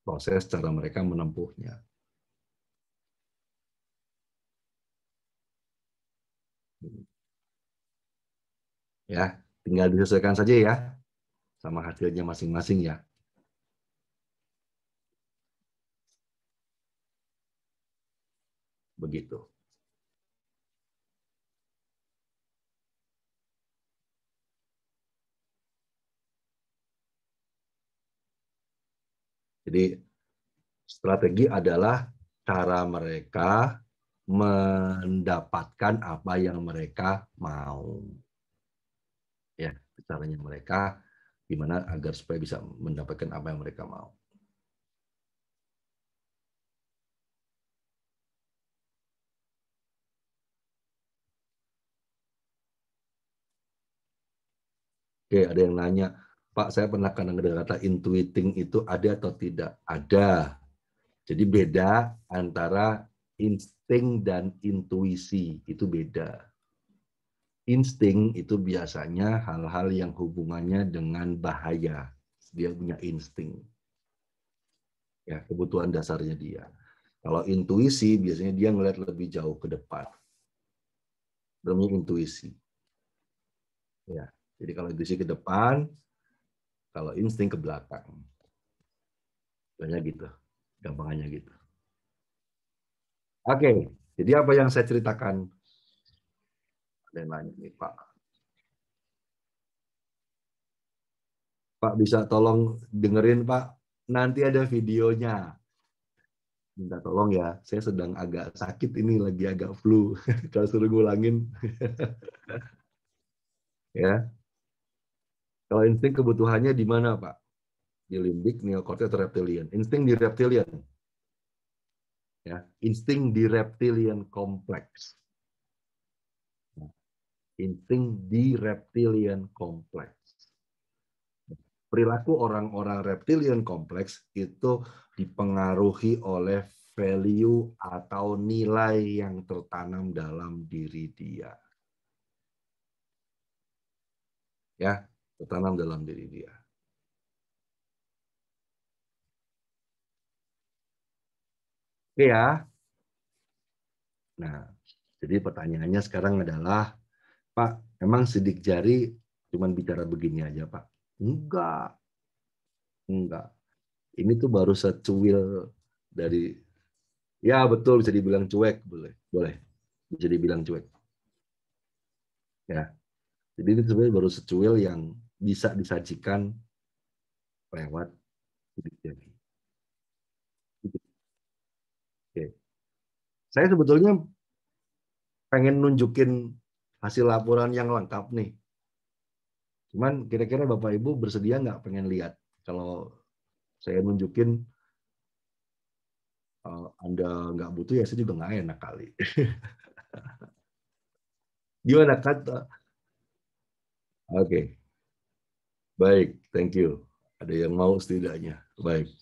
Proses cara mereka menempuhnya. Ya, tinggal disesuaikan saja ya sama hasilnya masing-masing ya. Begitu. Jadi strategi adalah cara mereka mendapatkan apa yang mereka mau. Ya, caranya mereka gimana agar supaya bisa mendapatkan apa yang mereka mau. Oke, ada yang nanya, Pak, saya pernah dengar kata intuiting itu ada atau tidak? Ada. Jadi beda antara insting dan intuisi, itu beda. Insting itu biasanya hal-hal yang hubungannya dengan bahaya. Dia punya insting. Ya, kebutuhan dasarnya dia. Kalau intuisi biasanya dia ngelihat lebih jauh ke depan. Namanya intuisi. Ya, jadi kalau intuisi ke depan, kalau insting ke belakang. Banyak gitu. Gampangannya gitu. Oke, jadi apa yang saya ceritakan? Ada yang nanya nih, Pak. Pak bisa tolong dengerin, Pak. Nanti ada videonya. Minta tolong ya, saya sedang agak sakit ini, lagi agak flu. Kalau suruh ngulangin. Ya. Kalau insting kebutuhannya di mana, Pak? Di limbik, neokortex, reptilian. Insting di reptilian. Ya, insting di reptilian kompleks. Insting di reptilian kompleks. Perilaku orang-orang reptilian kompleks itu dipengaruhi oleh value atau nilai yang tertanam dalam diri dia. Ya, tertanam dalam diri dia. Oke ya. Nah, jadi pertanyaannya sekarang adalah, Pak, emang sidik jari cuma bicara begini aja, Pak? Enggak. Enggak. Ini tuh baru secuil dari, ya betul, bisa dibilang cuek, boleh. Boleh. Bisa dibilang cuek. Ya. Jadi ini sebenarnya baru secuil yang bisa disajikan lewat sidik jari. Oke. Saya sebetulnya pengen nunjukin hasil laporan yang lengkap nih. Cuman kira-kira Bapak Ibu bersedia nggak pengen lihat kalau saya nunjukin Anda nggak butuh, ya saya juga nggak enak kali. Gimana kata? Oke, baik, thank you. Ada yang mau setidaknya. Baik,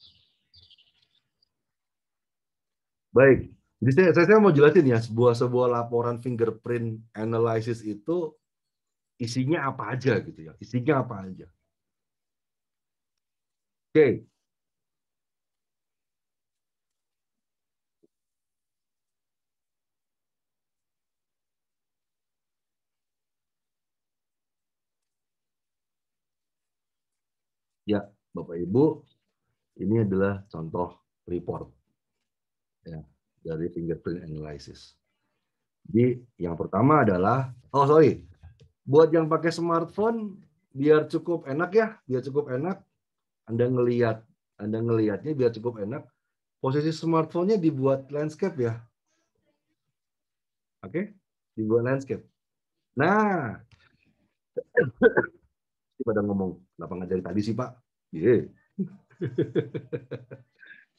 baik. Jadi saya mau jelasin ya, sebuah laporan fingerprint analysis itu isinya apa aja gitu ya. Isinya apa aja. Oke, ya Bapak Ibu, ini adalah contoh report ya dari fingerprint analysis. Jadi yang pertama adalah, oh sorry, buat yang pakai smartphone biar cukup enak ya, biar cukup enak Anda ngelihatnya biar cukup enak. Posisi smartphone-nya dibuat landscape ya. Oke? Dibuat landscape. Nah, pada ngomong, kenapa nggak dari tadi sih, Pak? Iya.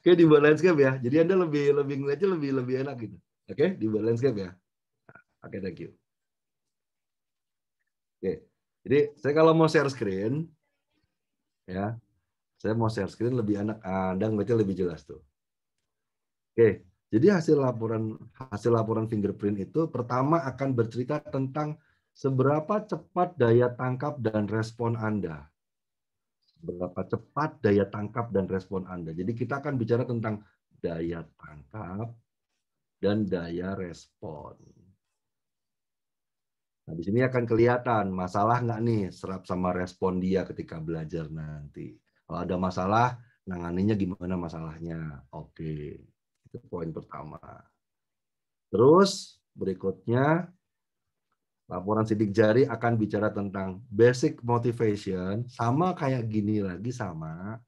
Oke, dibuat landscape ya. Jadi Anda lebih ngelihatnya lebih enak gitu. Oke, dibuat landscape ya. Oke, thank you. Oke. Jadi saya kalau mau share screen ya, saya mau share screen lebih enak, Anda ngelihatnya lebih jelas tuh. Oke, jadi hasil laporan fingerprint itu pertama akan bercerita tentang seberapa cepat daya tangkap dan respon Anda. Seberapa cepat daya tangkap dan respon Anda. Jadi kita akan bicara tentang daya tangkap dan daya respon. Nah, di sini akan kelihatan masalah nggak nih serap sama respon dia ketika belajar nanti. Kalau ada masalah, nanganinya gimana masalahnya? Oke, itu poin pertama. Terus berikutnya, laporan sidik jari akan bicara tentang basic motivation, sama kayak gini lagi sama,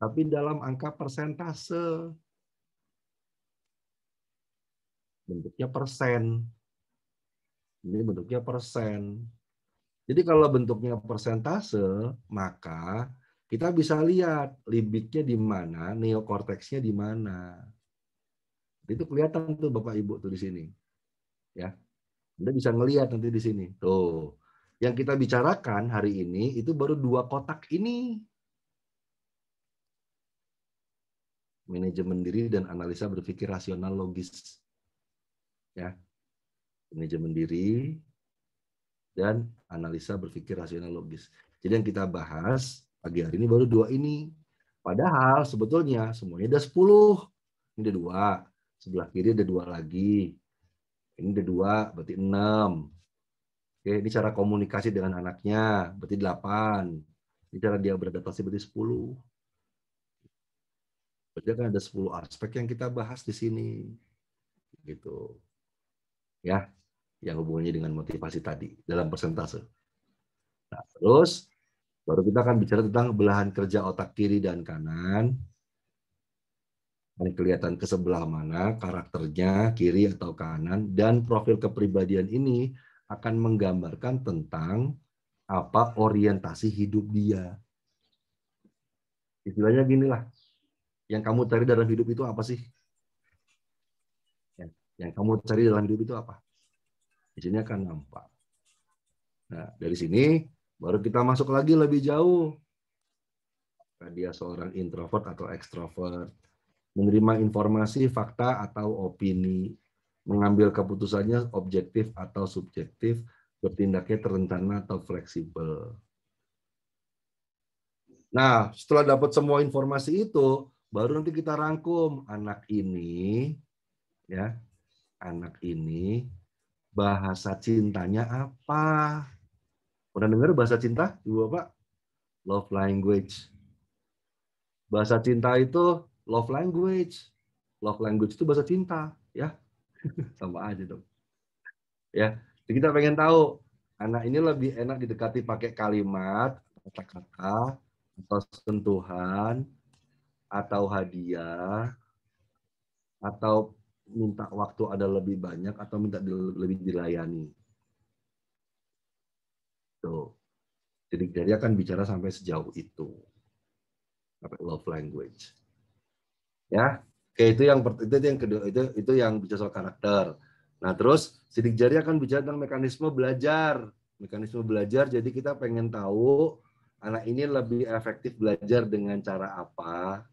tapi dalam angka persentase. Bentuknya persen. Ini bentuknya persen. Jadi kalau bentuknya persentase, maka kita bisa lihat limbiknya di mana, neokorteksnya di mana. Itu kelihatan tuh Bapak Ibu tuh di sini. Ya. Anda bisa ngelihat nanti di sini. Tuh. Yang kita bicarakan hari ini itu baru 2 kotak ini. Manajemen diri dan analisa berpikir rasional logis. Ya. Manajemen diri dan analisa berpikir rasional logis. Jadi yang kita bahas pagi hari ini baru 2 ini. Padahal sebetulnya semuanya ada 10. Ini ada 2. Sebelah kiri ada 2 lagi. Ini ada 2, berarti 6. Oke, ini cara komunikasi dengan anaknya, berarti 8. Ini cara dia beradaptasi, berarti 10. Berarti kan ada 10 aspek yang kita bahas di sini. Gitu. Ya, yang hubungannya dengan motivasi tadi dalam persentase. Nah, terus baru kita akan bicara tentang belahan kerja otak kiri dan kanan. Ini kelihatan ke sebelah mana karakternya, kiri atau kanan, dan profil kepribadian ini akan menggambarkan tentang apa orientasi hidup dia. Istilahnya gini lah, yang kamu cari dalam hidup itu apa sih? Yang kamu cari dalam hidup itu apa? Di sini akan nampak. Nah, dari sini baru kita masuk lagi lebih jauh. Dia seorang introvert atau ekstrovert, menerima informasi, fakta, atau opini, mengambil keputusannya objektif atau subjektif, bertindaknya terencana atau fleksibel. Nah, setelah dapat semua informasi itu, baru nanti kita rangkum anak ini, ya, anak ini bahasa cintanya apa? Pernah dengar bahasa cinta, Ibu Bapak? Love language. Bahasa cinta itu love language. Love language itu bahasa cinta, ya. Sama aja dong. Ya, jadi kita pengen tahu anak ini lebih enak didekati pakai kalimat, kata-kata, atau sentuhan, atau hadiah, atau minta waktu ada lebih banyak, atau minta lebih dilayani. Tuh. Jadi dia akan bicara sampai sejauh itu. Sampai love language. Ya, oke, itu yang kedua, itu yang bicara soal karakter. Nah, terus sidik jari akan bicara tentang mekanisme belajar. Mekanisme belajar, jadi kita pengen tahu anak ini lebih efektif belajar dengan cara apa?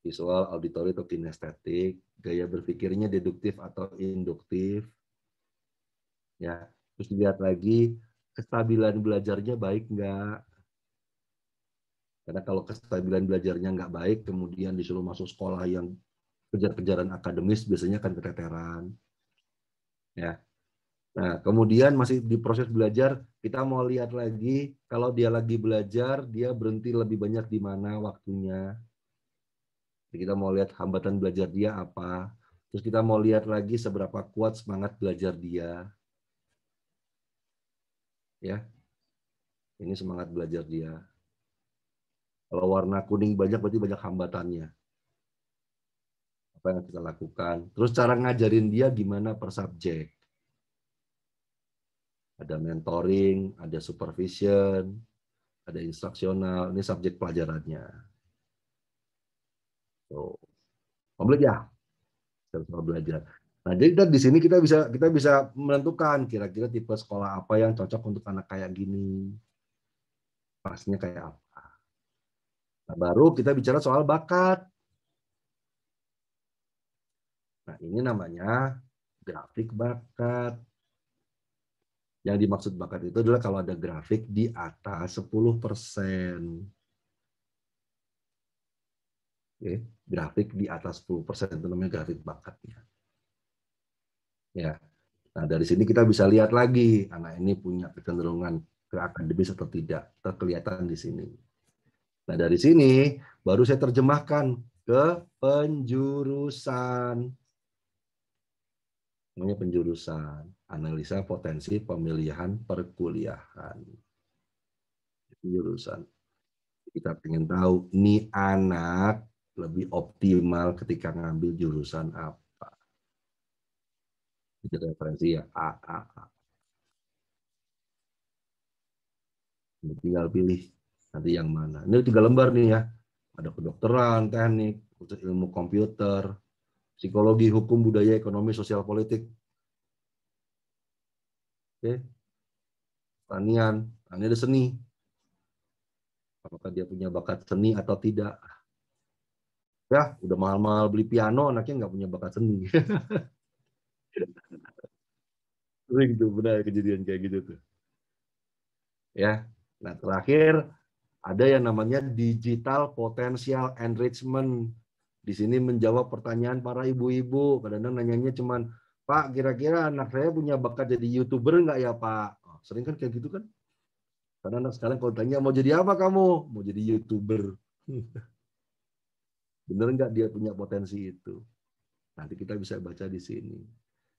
Visual, auditory, atau kinestetik. Gaya berpikirnya deduktif atau induktif. Ya, terus dilihat lagi kestabilan belajarnya baik nggak? Karena kalau kestabilan belajarnya nggak baik, kemudian disuruh masuk sekolah yang kejar-kejaran akademis, biasanya akan keteteran. Ya. Nah, kemudian masih di proses belajar, kita mau lihat lagi, kalau dia lagi belajar, dia berhenti lebih banyak di mana waktunya. Jadi kita mau lihat hambatan belajar dia apa. Terus kita mau lihat lagi seberapa kuat semangat belajar dia. Ya, ini semangat belajar dia. Kalau warna kuning banyak, berarti banyak hambatannya. Apa yang kita lakukan. Terus cara ngajarin dia gimana per subjek. Ada mentoring, ada supervision, ada instruksional, ini subjek pelajarannya. So, komplit ya, soal belajar. Nah, jadi di sini kita bisa menentukan kira-kira tipe sekolah apa yang cocok untuk anak kayak gini, pasnya kayak apa. Nah, baru kita bicara soal bakat. Nah, ini namanya grafik bakat. Yang dimaksud bakat itu adalah kalau ada grafik di atas 10%. Oke, grafik di atas 10% itu namanya grafik bakatnya. Ya. Nah, dari sini kita bisa lihat lagi anak ini punya kecenderungan ke akademis atau tidak. Terkelihatan di sini. Nah, dari sini baru saya terjemahkan ke penjurusan. Namanya penjurusan, analisa potensi pemilihan perkuliahan. Penjurusan. Kita ingin tahu ini anak lebih optimal ketika ngambil jurusan apa. Itu referensi ya A. Tinggal pilih nanti yang mana. Ini 3 lembar nih ya. Ada kedokteran, teknik, ilmu komputer, psikologi, hukum, budaya, ekonomi, sosial, politik. Oke. pertanian, ini ada seni. Apakah dia punya bakat seni atau tidak? Ya, udah mahal-mahal beli piano, anaknya nggak punya bakat seni. Sering tuh, benar kejadian kayak gitu tuh. Ya, nah terakhir ada yang namanya digital potential enrichment. Di sini menjawab pertanyaan para ibu-ibu. Kadang-kadang nanyanya cuman, Pak, kira-kira anak saya punya bakat jadi YouTuber nggak ya, Pak? Oh, sering kan kayak gitu kan? Karena anak sekarang kalau tanya, mau jadi apa kamu? Mau jadi YouTuber. Bener nggak dia punya potensi itu? Nanti kita bisa baca di sini.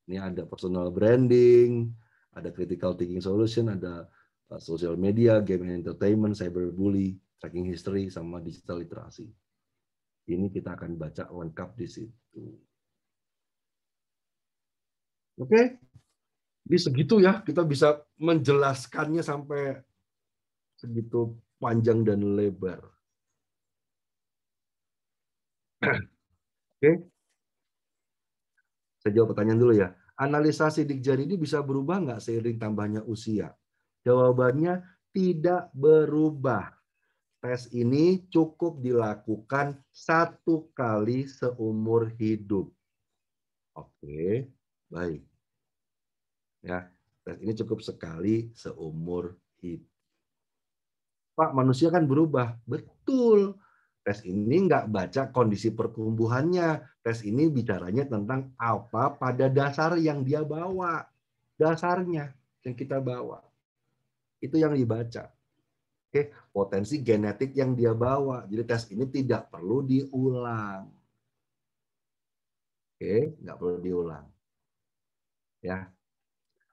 Ini ada personal branding, ada critical thinking solution, ada social media, game and entertainment, cyberbully, tracking history, sama digital literasi. Ini kita akan baca lengkap di situ. Oke, jadi segitu ya, kita bisa menjelaskannya sampai segitu panjang dan lebar. Oke, saya jawab pertanyaan dulu ya. Analisa sidik jari ini bisa berubah nggak seiring tambahnya usia? Jawabannya tidak berubah. Tes ini cukup dilakukan 1 kali seumur hidup. Oke, baik. Ya, tes ini cukup sekali seumur hidup. Pak, manusia kan berubah. Betul. Tes ini nggak baca kondisi pertumbuhannya. Tes ini bicaranya tentang apa pada dasar yang dia bawa. Dasarnya yang kita bawa. Itu yang dibaca. Oke, potensi genetik yang dia bawa. Jadi tes ini tidak perlu diulang. Oke, nggak perlu diulang. Ya,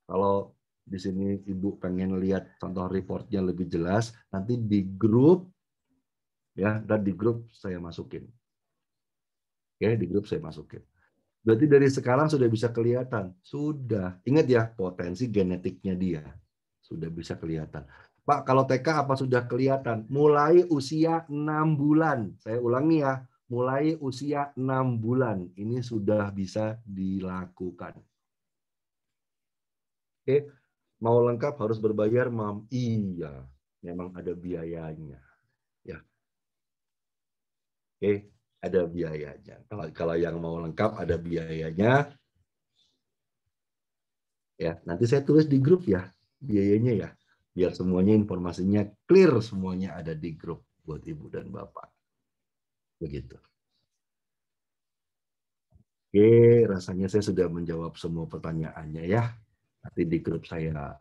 kalau di sini Ibu pengen lihat contoh reportnya lebih jelas, nanti di grup ya, dan di grup saya masukin. Oke, di grup saya masukin. Berarti dari sekarang sudah bisa kelihatan. Sudah. Ingat ya, potensi genetiknya dia. Sudah bisa kelihatan. Pak, kalau TK apa sudah kelihatan? Mulai usia 6 bulan. Saya ulangi ya. Mulai usia 6 bulan. Ini sudah bisa dilakukan. Oke. Mau lengkap harus berbayar, Mam. Iya. Memang ada biayanya. Ya. Oke. Ada biayanya. Kalau yang mau lengkap ada biayanya. Ya, nanti saya tulis di grup ya biayanya ya, biar semuanya informasinya clear, semuanya ada di grup buat Ibu dan Bapak. Begitu. Oke, rasanya saya sudah menjawab semua pertanyaannya ya. Nanti di grup saya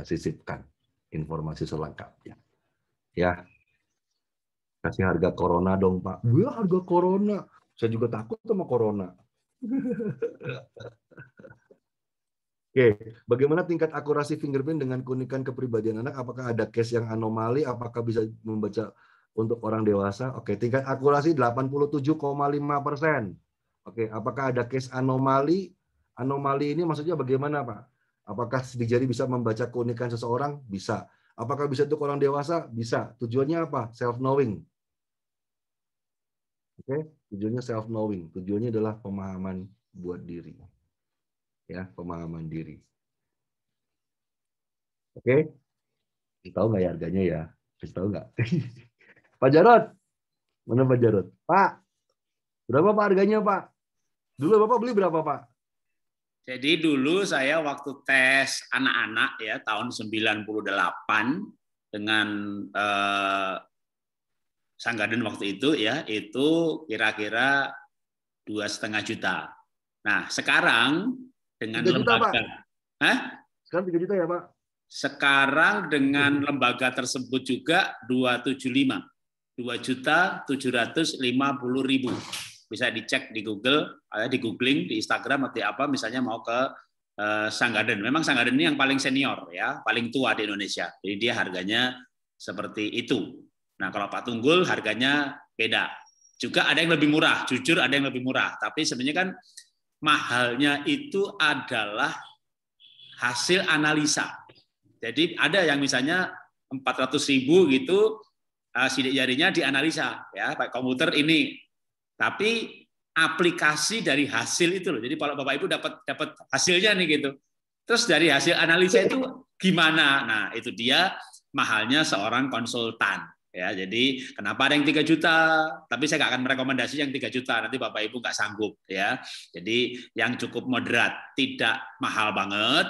sisipkan informasi selengkapnya. Ya, kasih harga corona dong Pak. Wah, harga corona. Saya juga takut sama corona. Oke, bagaimana tingkat akurasi fingerprint dengan keunikan kepribadian anak? Apakah ada case yang anomali? Apakah bisa membaca untuk orang dewasa? Oke, tingkat akurasi 87,5%. Oke, apakah ada case anomali? Anomali ini maksudnya bagaimana, Pak? Apakah sidik jari bisa membaca keunikan seseorang? Bisa. Apakah bisa untuk orang dewasa? Bisa. Tujuannya apa? Self-knowing. Oke, tujuannya self-knowing. Tujuannya adalah pemahaman buat diri. Ya, pemahaman diri. Oke, tahu nggak ya harganya ya? Kasih tahu nggak? Pak Jarod, mana Pak Jarod? Pak, berapa Pak harganya Pak? Dulu Bapak beli berapa Pak? Jadi dulu saya waktu tes anak-anak ya tahun 98 dengan Sanggarden waktu itu ya itu kira-kira 2,5 juta. Nah sekarang dengan 3 juta Pak. lembaga, Hah? Sekarang 3 juta ya Pak? Sekarang dengan lembaga tersebut juga 275, 2.750.000. Bisa dicek di Google, di googling di Instagram atau apa, misalnya mau ke Sanggarden. Memang Sanggarden ini yang paling senior ya, paling tua di Indonesia. Jadi dia harganya seperti itu. Nah kalau Pak Tunggul harganya beda. Juga ada yang lebih murah, jujur ada yang lebih murah. Tapi sebenarnya kan mahalnya itu adalah hasil analisa. Jadi ada yang misalnya 400.000 gitu sidik jarinya dianalisa ya pakai komputer ini. Tapi aplikasi dari hasil itu loh. Jadi kalau Bapak Ibu dapat hasilnya nih gitu. Terus dari hasil analisa itu gimana? Nah, itu dia mahalnya seorang konsultan. Ya, jadi kenapa ada yang 3 juta? Tapi saya nggak akan merekomendasi yang 3 juta. Nanti Bapak Ibu nggak sanggup. Ya, jadi yang cukup moderat, tidak mahal banget.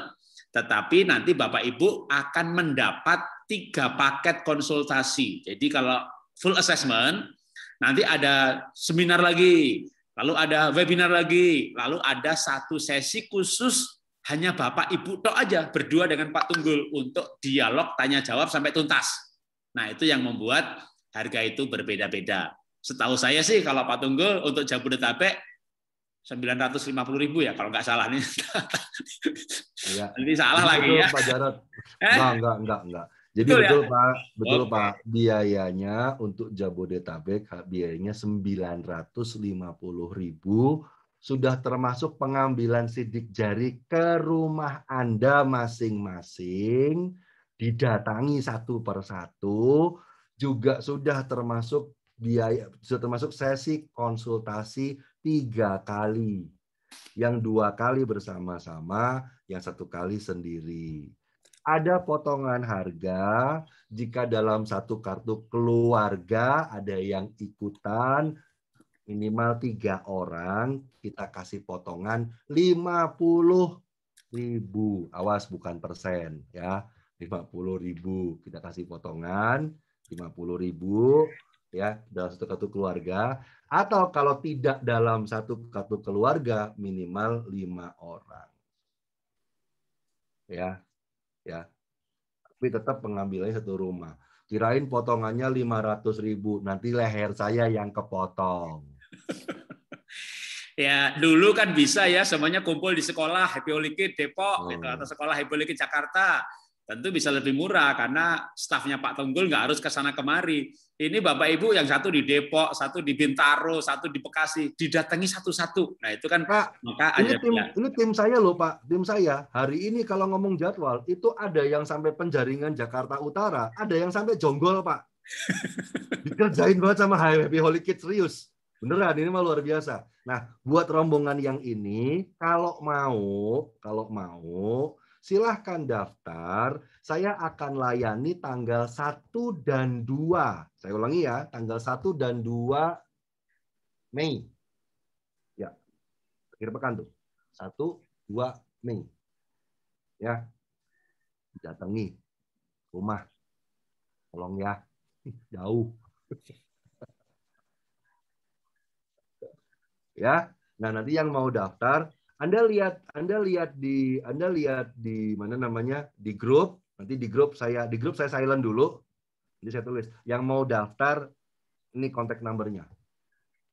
Tetapi nanti Bapak Ibu akan mendapat 3 paket konsultasi. Jadi kalau full assessment, nanti ada seminar lagi, lalu ada webinar lagi, lalu ada 1 sesi khusus hanya Bapak Ibu tok aja berdua dengan Pak Tunggul untuk dialog tanya jawab sampai tuntas. Nah, itu yang membuat harga itu berbeda-beda. Setahu saya sih kalau Pak Tunggul untuk Jabodetabek 950.000 ya kalau nggak salah nih. Ya. Nanti salah Jadi lagi betul, ya. Pak Jarod. Enggak. Jadi Betul betul ya? Pak, betul Oke. Pak. Biayanya untuk Jabodetabek biayanya 950.000 sudah termasuk pengambilan sidik jari ke rumah Anda masing-masing, didatangi satu persatu, juga sudah termasuk biaya, sudah termasuk sesi konsultasi 3 kali. Yang 2 kali bersama-sama, yang 1 kali sendiri. Ada potongan harga jika dalam 1 kartu keluarga ada yang ikutan minimal 3 orang, kita kasih potongan 50.000. Awas bukan persen ya. 50.000 kita kasih potongan 50.000 ya dalam 1 kartu keluarga, atau kalau tidak dalam 1 kartu keluarga minimal 5 orang. Ya. Tapi tetap pengambilannya 1 rumah. Kirain potongannya 500.000, nanti leher saya yang kepotong. Ya, dulu kan bisa ya semuanya kumpul di sekolah Happy Holikid Depok gitu, atau sekolah Happy Holikid Jakarta. Tentu bisa lebih murah karena stafnya Pak Tunggul nggak harus ke sana kemari. Ini Bapak Ibu yang 1 di Depok, 1 di Bintaro, 1 di Bekasi, didatangi satu-satu. Nah, itu kan Pak, maka ini ada tim saya loh Pak, tim saya. Hari ini kalau ngomong jadwal, itu ada yang sampai Penjaringan Jakarta Utara, ada yang sampai Jonggol Pak. Dikerjain banget sama Happy Holikid, serius. Beneran, ini mah luar biasa. Nah, buat rombongan yang ini, kalau mau, silahkan daftar. Saya akan layani tanggal 1 dan 2. Saya ulangi ya, tanggal 1 dan 2 Mei. Ya, akhir pekan tuh. 1, 2 Mei. Ya, datangi rumah. Tolong ya, jauh. Ya. Nah, nanti yang mau daftar, Anda lihat di mana namanya? Di grup. Nanti di grup saya silent dulu. Jadi saya tulis yang mau daftar, ini kontak numbernya.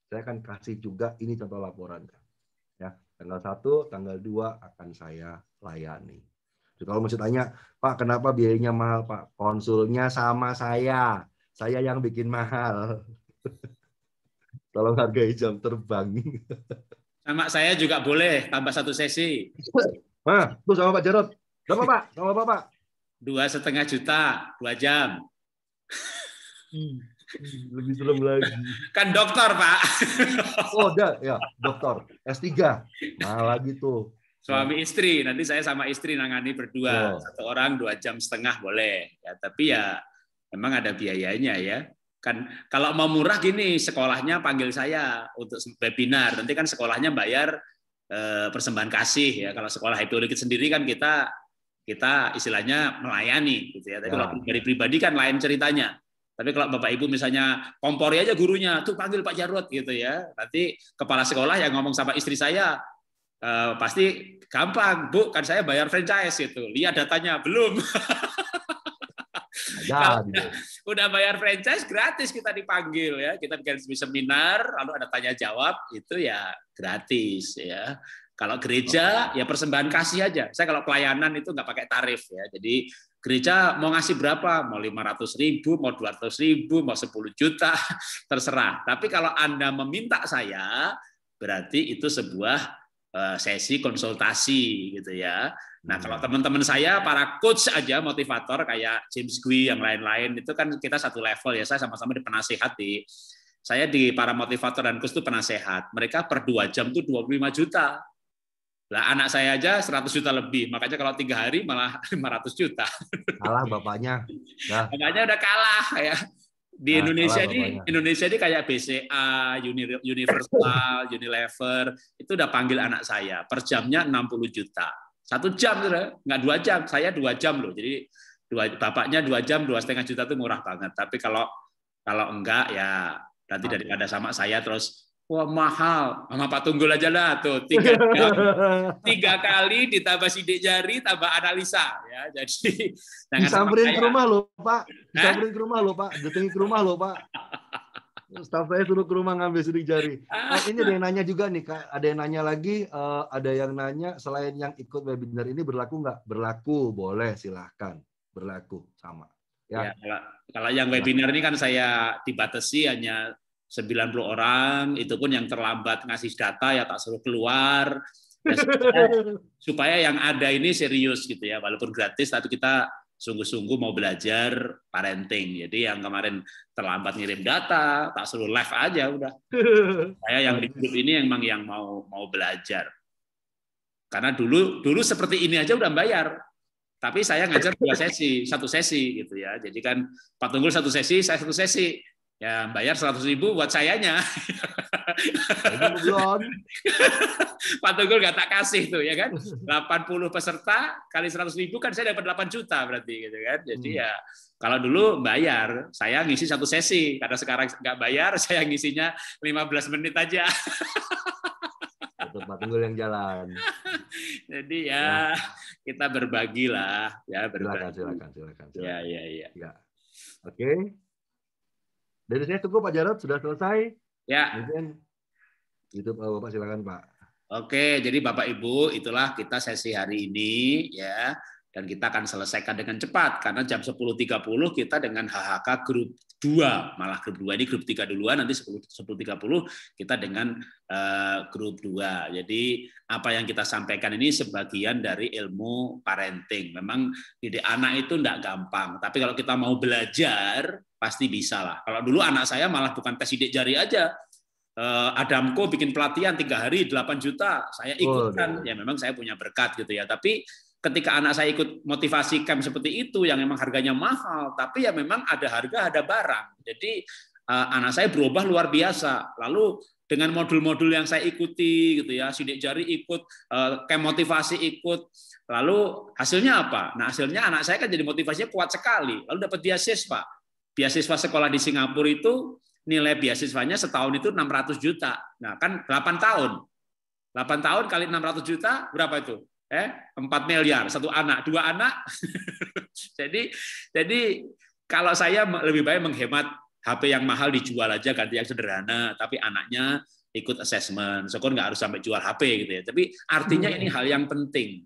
Saya akan kasih juga ini contoh laporan. Ya, tanggal 1, tanggal 2 akan saya layani. Jadi kalau masih tanya, Pak, kenapa biayanya mahal, Pak? Konsulnya sama saya. Saya yang bikin mahal. Tolong hargai jam terbang. sama saya juga boleh tambah 1 sesi. Nah, tuh sama Pak Jarod. Berapa Pak? Sama Bapak? 2,5 juta, 2 jam. Lebih serem lagi. Kan dokter, Pak. Oh, ya, dokter. S3. Mahal lagi tuh. Suami istri, nanti saya sama istri nangani berdua. Oh. 1 orang 2,5 jam boleh. Ya, tapi ya memang ada biayanya ya. Kan kalau mau murah gini, sekolahnya panggil saya untuk webinar. Nanti kan sekolahnya bayar persembahan kasih ya. Kalau sekolah Happy Holikid sendiri kan kita istilahnya melayani gitu ya. Tapi kalau pribadi kan lain ceritanya. Tapi kalau Bapak Ibu misalnya kompori aja gurunya, tuh panggil Pak Jarod gitu ya. Nanti kepala sekolah yang ngomong sama istri saya, pasti gampang, Bu, kan saya bayar franchise itu. Lihat datanya, belum. Kalau udah bayar franchise, gratis kita dipanggil ya. Kita bikin seminar, lalu ada tanya jawab, itu ya gratis ya. Kalau gereja ya persembahan kasih aja. Saya kalau pelayanan itu nggak pakai tarif ya. Jadi gereja mau ngasih berapa? Mau 500.000, mau 200.000, mau 10 juta, terserah. Tapi kalau Anda meminta saya, berarti itu sebuah sesi konsultasi gitu ya. Nah, kalau teman-teman saya para coach aja, motivator kayak James Gui yang lain-lain itu kan kita satu level ya. Saya sama-sama di penasehat saya di para motivator dan coach itu penasehat. Mereka per 2 jam itu 25 juta. Lah anak saya aja 100 juta lebih, makanya kalau 3 hari malah 500 juta. Kalah bapaknya. Nah, Makanya udah kalah ya. Di kalah Indonesia ini kayak BCA, Universal, Unilever, itu udah panggil anak saya. Per jamnya 60 juta. 1 jam, nggak 2 jam. Saya 2 jam loh. Jadi bapaknya 2 jam, 2,5 juta itu murah banget. Tapi kalau enggak ya nanti daripada sama saya terus wah mahal, sama Pak Tunggul aja lah tuh 3 jam, 3 kali ditambah sidik jari tambah analisa ya. Jadi disamperin ke rumah loh Pak, disamperin ke rumah loh Pak, datangi ke rumah loh Pak. Staf saya suruh ke rumah ngambil sidik jari. Ini ada yang nanya juga nih Kak, ada yang nanya lagi, ada yang nanya selain yang ikut webinar ini berlaku nggak? Berlaku, boleh silahkan, berlaku sama. Ya, kalau yang webinar ini kan saya dibatasi hanya 90 orang, itu pun yang terlambat ngasih data ya tak suruh keluar, ya, supaya yang ada ini serius gitu ya, walaupun gratis tapi kita sungguh-sungguh mau belajar parenting. Jadi yang kemarin terlambat ngirim data, tak suruh live aja udah. Saya yang di grup ini emang yang mau belajar. Karena dulu seperti ini aja udah bayar. Tapi saya ngajar 2 sesi, 1 sesi gitu ya. Jadi kan Pak Tunggul 1 sesi, saya 1 sesi. Ya bayar 100.000 buat sayanya. Pak Tunggul nggak tak kasih tuh ya kan. 80 peserta kali 100.000 kan saya dapat 8 juta berarti gitu kan. Jadi ya kalau dulu bayar, saya ngisi 1 sesi. Karena sekarang nggak bayar, saya ngisinya 15 menit aja. Pak Tunggul yang jalan. Jadi ya kita berbagi lah, ya berbagi. Silakan. Ya. Oke. Dari saya cukup Pak Jarod, sudah selesai. Ya. Mungkin itu Bapak silakan Pak. Oke, jadi Bapak Ibu, itulah kita sesi hari ini ya. Dan kita akan selesaikan dengan cepat karena jam 10.30 kita dengan HHK grup 2, malah grup 2 ini grup 3 duluan, nanti 10.30 kita dengan grup 2. Jadi apa yang kita sampaikan ini sebagian dari ilmu parenting. Memang didik anak itu enggak gampang, tapi kalau kita mau belajar pasti bisa lah. Kalau dulu anak saya malah bukan tes sidik jari aja. Adamko bikin pelatihan 3 hari 8 juta, saya ikutkan. Ya memang saya punya berkat gitu ya, tapi ketika anak saya ikut motivasi camp seperti itu yang memang harganya mahal, tapi ya memang ada harga, ada barang. Jadi anak saya berubah luar biasa. Lalu dengan modul-modul yang saya ikuti gitu ya, sidik jari ikut, camp motivasi ikut. Lalu hasilnya apa? Nah, hasilnya anak saya kan jadi motivasinya kuat sekali. Lalu dapat beasiswa. Beasiswa sekolah di Singapura itu nilai beasiswanya setahun itu 600 juta. Nah, kan 8 tahun. 8 tahun kali 600 juta berapa itu? 4 miliar, 1 anak, 2 anak. jadi kalau saya lebih baik menghemat HP yang mahal dijual aja ganti yang sederhana, tapi anaknya ikut assessment. Syukur nggak harus sampai jual HP gitu ya. Tapi artinya ini hal yang penting.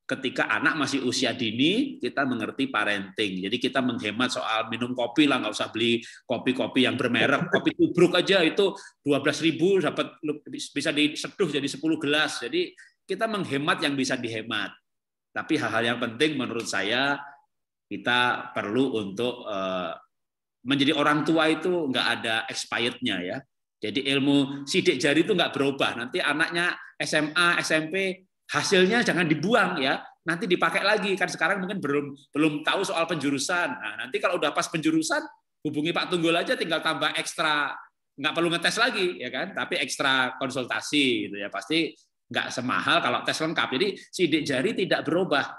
Ketika anak masih usia dini, kita mengerti parenting. Jadi kita menghemat soal minum kopi lah, nggak usah beli kopi-kopi yang bermerek. Kopi tubruk aja itu 12.000 dapat bisa diseduh jadi 10 gelas. Jadi kita menghemat yang bisa dihemat. Tapi hal-hal yang penting menurut saya kita perlu untuk menjadi orang tua itu nggak ada expirednya ya. Jadi ilmu sidik jari itu nggak berubah. Nanti anaknya SMA, SMP, hasilnya jangan dibuang ya. Nanti dipakai lagi. Kan sekarang mungkin belum tahu soal penjurusan. Nah, nanti kalau udah pas penjurusan, hubungi Pak Tunggul aja tinggal tambah ekstra. Nggak perlu ngetes lagi ya kan. Tapi ekstra konsultasi gitu ya. Pasti nggak semahal kalau tes lengkap. Jadi sidik jari tidak berubah.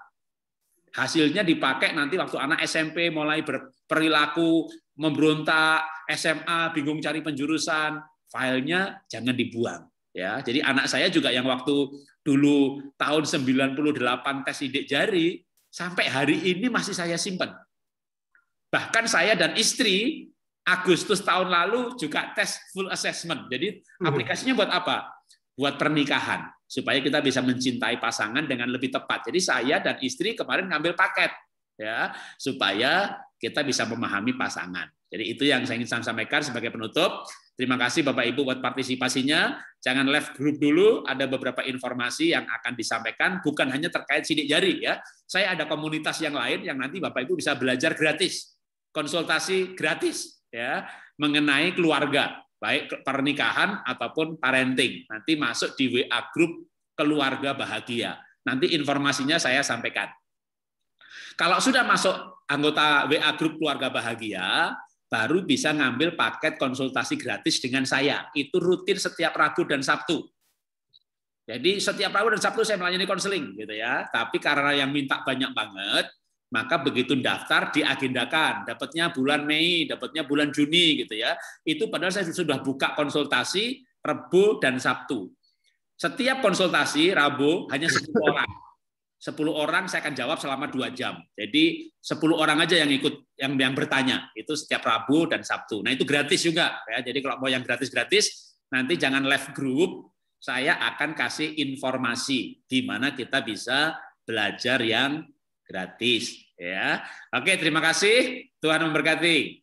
Hasilnya dipakai nanti waktu anak SMP mulai berperilaku, memberontak, SMA bingung cari penjurusan, filenya jangan dibuang. Ya, jadi anak saya juga yang waktu dulu tahun 98 tes sidik jari, sampai hari ini masih saya simpan. Bahkan saya dan istri Agustus tahun lalu juga tes full assessment. Jadi aplikasinya buat apa? Buat pernikahan, supaya kita bisa mencintai pasangan dengan lebih tepat. Jadi saya dan istri kemarin ngambil paket, ya, supaya kita bisa memahami pasangan. Jadi itu yang saya ingin sampaikan sebagai penutup. Terima kasih Bapak Ibu buat partisipasinya. Jangan left group dulu, ada beberapa informasi yang akan disampaikan, bukan hanya terkait sidik jari ya. Saya ada komunitas yang lain yang nanti Bapak Ibu bisa belajar gratis, konsultasi gratis ya mengenai keluarga, baik pernikahan ataupun parenting. Nanti masuk di WA group Keluarga Bahagia. Nanti informasinya saya sampaikan. Kalau sudah masuk anggota WA grup Keluarga Bahagia, baru bisa ngambil paket konsultasi gratis dengan saya. Itu rutin setiap Rabu dan Sabtu. Jadi setiap Rabu dan Sabtu saya melayani konseling gitu ya. Tapi karena yang minta banyak banget, maka begitu daftar diagendakan, dapatnya bulan Mei, dapatnya bulan Juni gitu ya. Itu padahal saya sudah buka konsultasi Rabu dan Sabtu. Setiap konsultasi Rabu hanya 10 orang. 10 orang saya akan jawab selama 2 jam. Jadi 10 orang aja yang ikut, yang bertanya. Itu setiap Rabu dan Sabtu. Nah itu gratis juga ya. Jadi kalau mau yang gratis-gratis, nanti jangan left group. Saya akan kasih informasi di mana kita bisa belajar yang gratis ya. Oke, terima kasih. Tuhan memberkati.